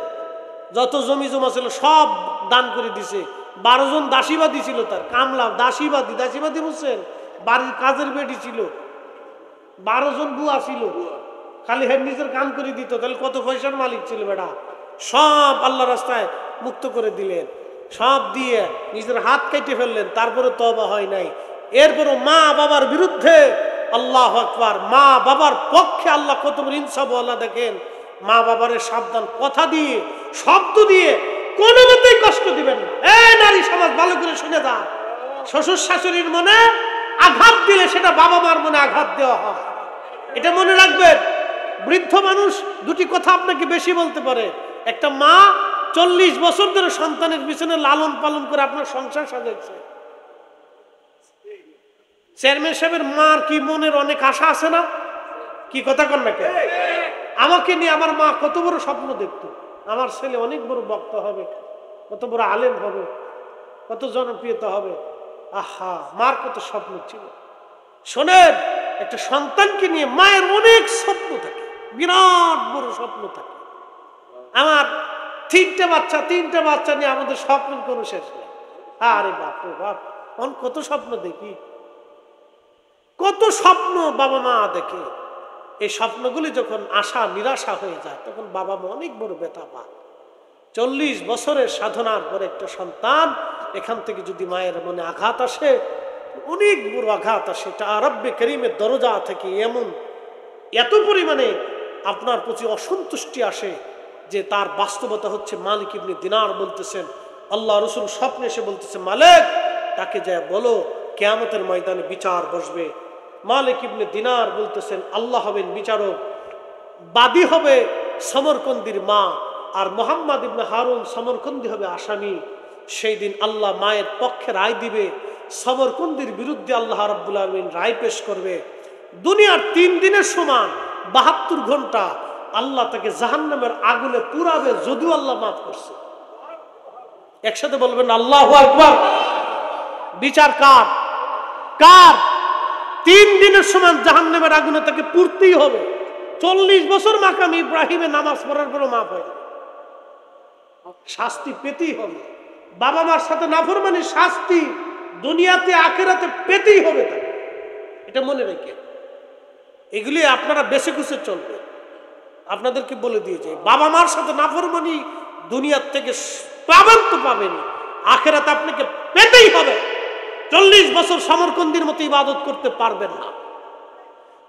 যত জমি জমা ছিল সব দান করে দিছে। ১২ জন দাসীবাদী ছিল, তার কামলা দাসীবাদী। দাসীবাদী বুঝছেন? বাড়ির কাজের বেটি ছিল। ১২ জন বুয়া ছিল, খালি হেড নিজের কাম করে দিত। তাহলে কত পয়সার মালিক ছিল বেটা। সব আল্লাহ রাস্তায় মুক্ত করে দিলেন, সব দিয়ে নিজের হাত কেটে ফেললেন। তারপরে তওবা হয় নাই। এরপরও মা বাবার বিরুদ্ধে, আল্লাহু আকবার, মা বাবার পক্ষে আল্লাহ কত বড় ইনসাফ আল্লাহ দেখেন। মা বাবারে সাবধান কথা দিয়ে, শব্দ দিয়ে কোনো মতেই কষ্ট দিবেন না। এই নারী সমাজ ভালো করে শুনে যান, শ্বশুর শাশুড়ির মনে আঘাত দিলে সেটা বাবা মার মনে আঘাত দেওয়া হয়, এটা মনে রাখবেন। বৃদ্ধ মানুষ দুটি কথা আপনাকে বেশি বলতে পারে। একটা মা 40 বছর ধরে সন্তানের পিছনে লালন পালন করে আপনার সংসার সাজাইছে। চেয়ারম্যান সাহেবের মার কি মনের অনেক আশা আছে না? কি কথা কন না কে? আমাকে নিয়ে আমার মা কত বড় স্বপ্ন দেখতো, আমার ছেলে অনেক বড় বক্তা হবে, কত বড় আলেম হবে, কত জনপ্রিয়তা হবে। আহা, মার কত স্বপ্ন ছিল। শোনেন, একটা সন্তানকে নিয়ে মায়ের অনেক স্বপ্ন থাকে, বিরাট বড় স্বপ্ন থাকে। আমার 3টে বাচ্চা নিয়ে আমাদের স্বপ্নের কোনো শেষ নেই। আরে বাপ রে বাপ, কত স্বপ্ন দেখি, কত স্বপ্ন বাবা মা দেখে। এই স্বপ্নগুলি যখন আশা নিরাশা হয়ে যায় তখন বাবা মা অনেক বড় ব্যথা পায়। 40 বছরের সাধনার পরে একটা সন্তান, এখান থেকে যদি মায়ের মনে আঘাত আসে, অনেক বড় আঘাত আসে। এটা রব্বে করিমের দরজা থেকে এত পরিমাণে আপনার প্রতি অসন্তুষ্টি আসে যে তার বাস্তবতা হচ্ছে মালিক ইবনে দিনার বলতেছেন, আল্লাহ রসুল স্বপ্নে এসে বলতেছে মালিক তাকে যায় বলো কিয়ামতের ময়দানে বিচার বসবে। মালিক ইবনে দিনার বলতেছেন আল্লাহ হবেন বিচারক, বাদী হবে সমরকন্দির মা, আর মুহাম্মদ ইবনে হারুন সমরকন্দি হবে আসামি। সেই দিন আল্লাহ মায়ের পক্ষে রায় দিবে, সমরকন্দির বিরুদ্ধে আল্লাহ রাব্বুল আলামিন রায় পেশ করবে। দুনিয়ার 3 দিনের সমান 72 ঘন্টা আল্লাহ তাকে জাহান্নামের আগুনে পুরাবে, যদিও আল্লাহ মাফ করছে। একসাথে বলবেন আল্লাহু আকবার। বিচার কার? কার? 3 দিনের সমান জাহান্নামের আগুনে তাকে পুড়তেই হবে। 40 বছর মাকাম ইব্রাহিমে নামাজ পড়ার পরও মাফ হয়, শাস্তি পেতেই হবে। বাবা মার সাথে নাফরমানির শাস্তি দুনিয়াতে আখিরাতে পেতেই হবে তাকে, এটা মনে রেখে। এগুলি আপনারা বেছে কুছে চলবে। আপনাদেরকে বলে দিয়ে যায়, বাবা মার সাথে নাফরমানি দুনিয়ার থেকে পাবেন তো পাবেনই, আখিরাতে আপনাকে পেতেই হবে। 40 বছর সমরকন্দির মতো ইবাদত করতে পারবেন না,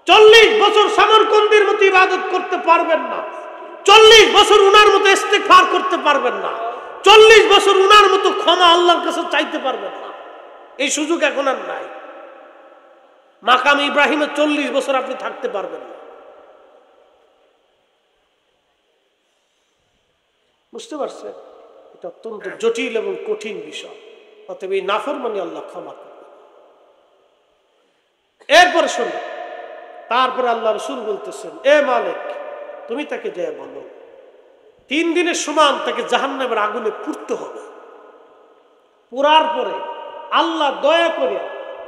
40 বছর সমরকন্দির মতো ইবাদত করতে পারবেন না, 40 বছর উনার মতো ইস্তেগফার করতে পারবেন না, 40 বছর উনার মতো ক্ষমা আল্লাহর কাছে চাইতে পারবেন না। এই সুযোগ এখন আর নাই। মাকাম ইব্রাহিমে 40 বছর আপনি থাকতে পারবেন না। বুঝতে পারছেন? এটা অত্যন্ত জটিল এবং কঠিন বিষয়। অতএব এই নাফরমানি আল্লাহ ক্ষমা করবে। এরপরে শুনুন, তারপরে আল্লাহ রাসূল বলতেছেন, এ মালিক তুমি তাকে যে বলো 3 দিনের সমান তাকে জাহান্নামের আগুনে পুড়তে হবে। পুরার পরে আল্লাহ দয়া করে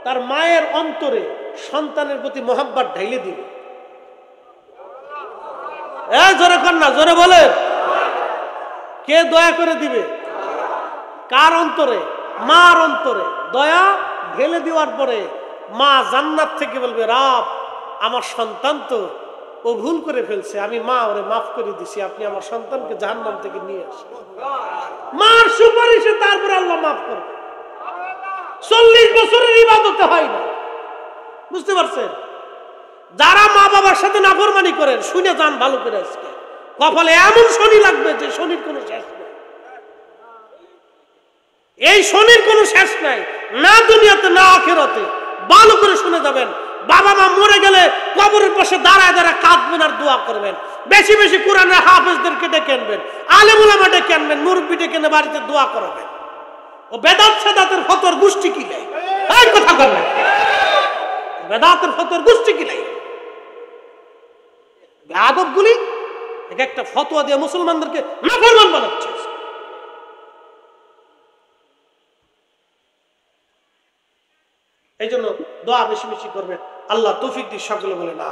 তার মায়ের অন্তরে সন্তানের প্রতি মহব্বত ঢাইলে দিবে। জোরে কর না, জোরে বলে। কে দয়া করে দিবে? কার অন্তরে? মার অন্তরে দয়া ঢেলে দেওয়ার পরে মা জান্নাত থেকে বলবে, রব আমার সন্তান তো ও ভুল করে ফেলছে, আমি মা ওরে মাফ করে দিছি, আপনি আমার সন্তানকে জাহান্নাম থেকে নিয়ে আসেন। মার সুপারিশে তারপরে আল্লাহ মাফ করবে। 40 বছরের ইবাদতে হয় না। বুঝতে পারছেন? যারা মা বাবার সাথে নাফরমানি করেন শুনে যান ভালো করে, আজকে কপালে এমন শনি লাগবে যে শনির কোনো শেষ নেই। এই শনির কোনো শেষ নাই, না দুনিয়াতে না আখিরাতে। ভালো করে শুনে যাবেন। বাবা মা মরে গেলে কবরের পাশে দাঁড়ায় দাঁড়ায় কাঁদবেন আর দোয়া করবেন। বেশি বেশি কোরআনের হাফেজদেরকে ডেকে আনবেন, আলেম উলামা ডেকে আনবেন, মুরব্বি ডেকে এনে বাড়িতে দোয়া করবেন। ও বেদাত সেদাতের ফতোয়ার গোষ্ঠী কি নেই, এই কথা বলবেন। বেদাতের ফতোয়ার গোষ্ঠী কি নেই, আদবগুলি এক একটা ফতোয়া দিয়ে মুসলমানদেরকে নাফরমান বানাচ্ছে। এই জন্য দোয়া বেশি বেশি করবেন। আল্লাহ তৌফিক দিয়ে সকলে বলে না।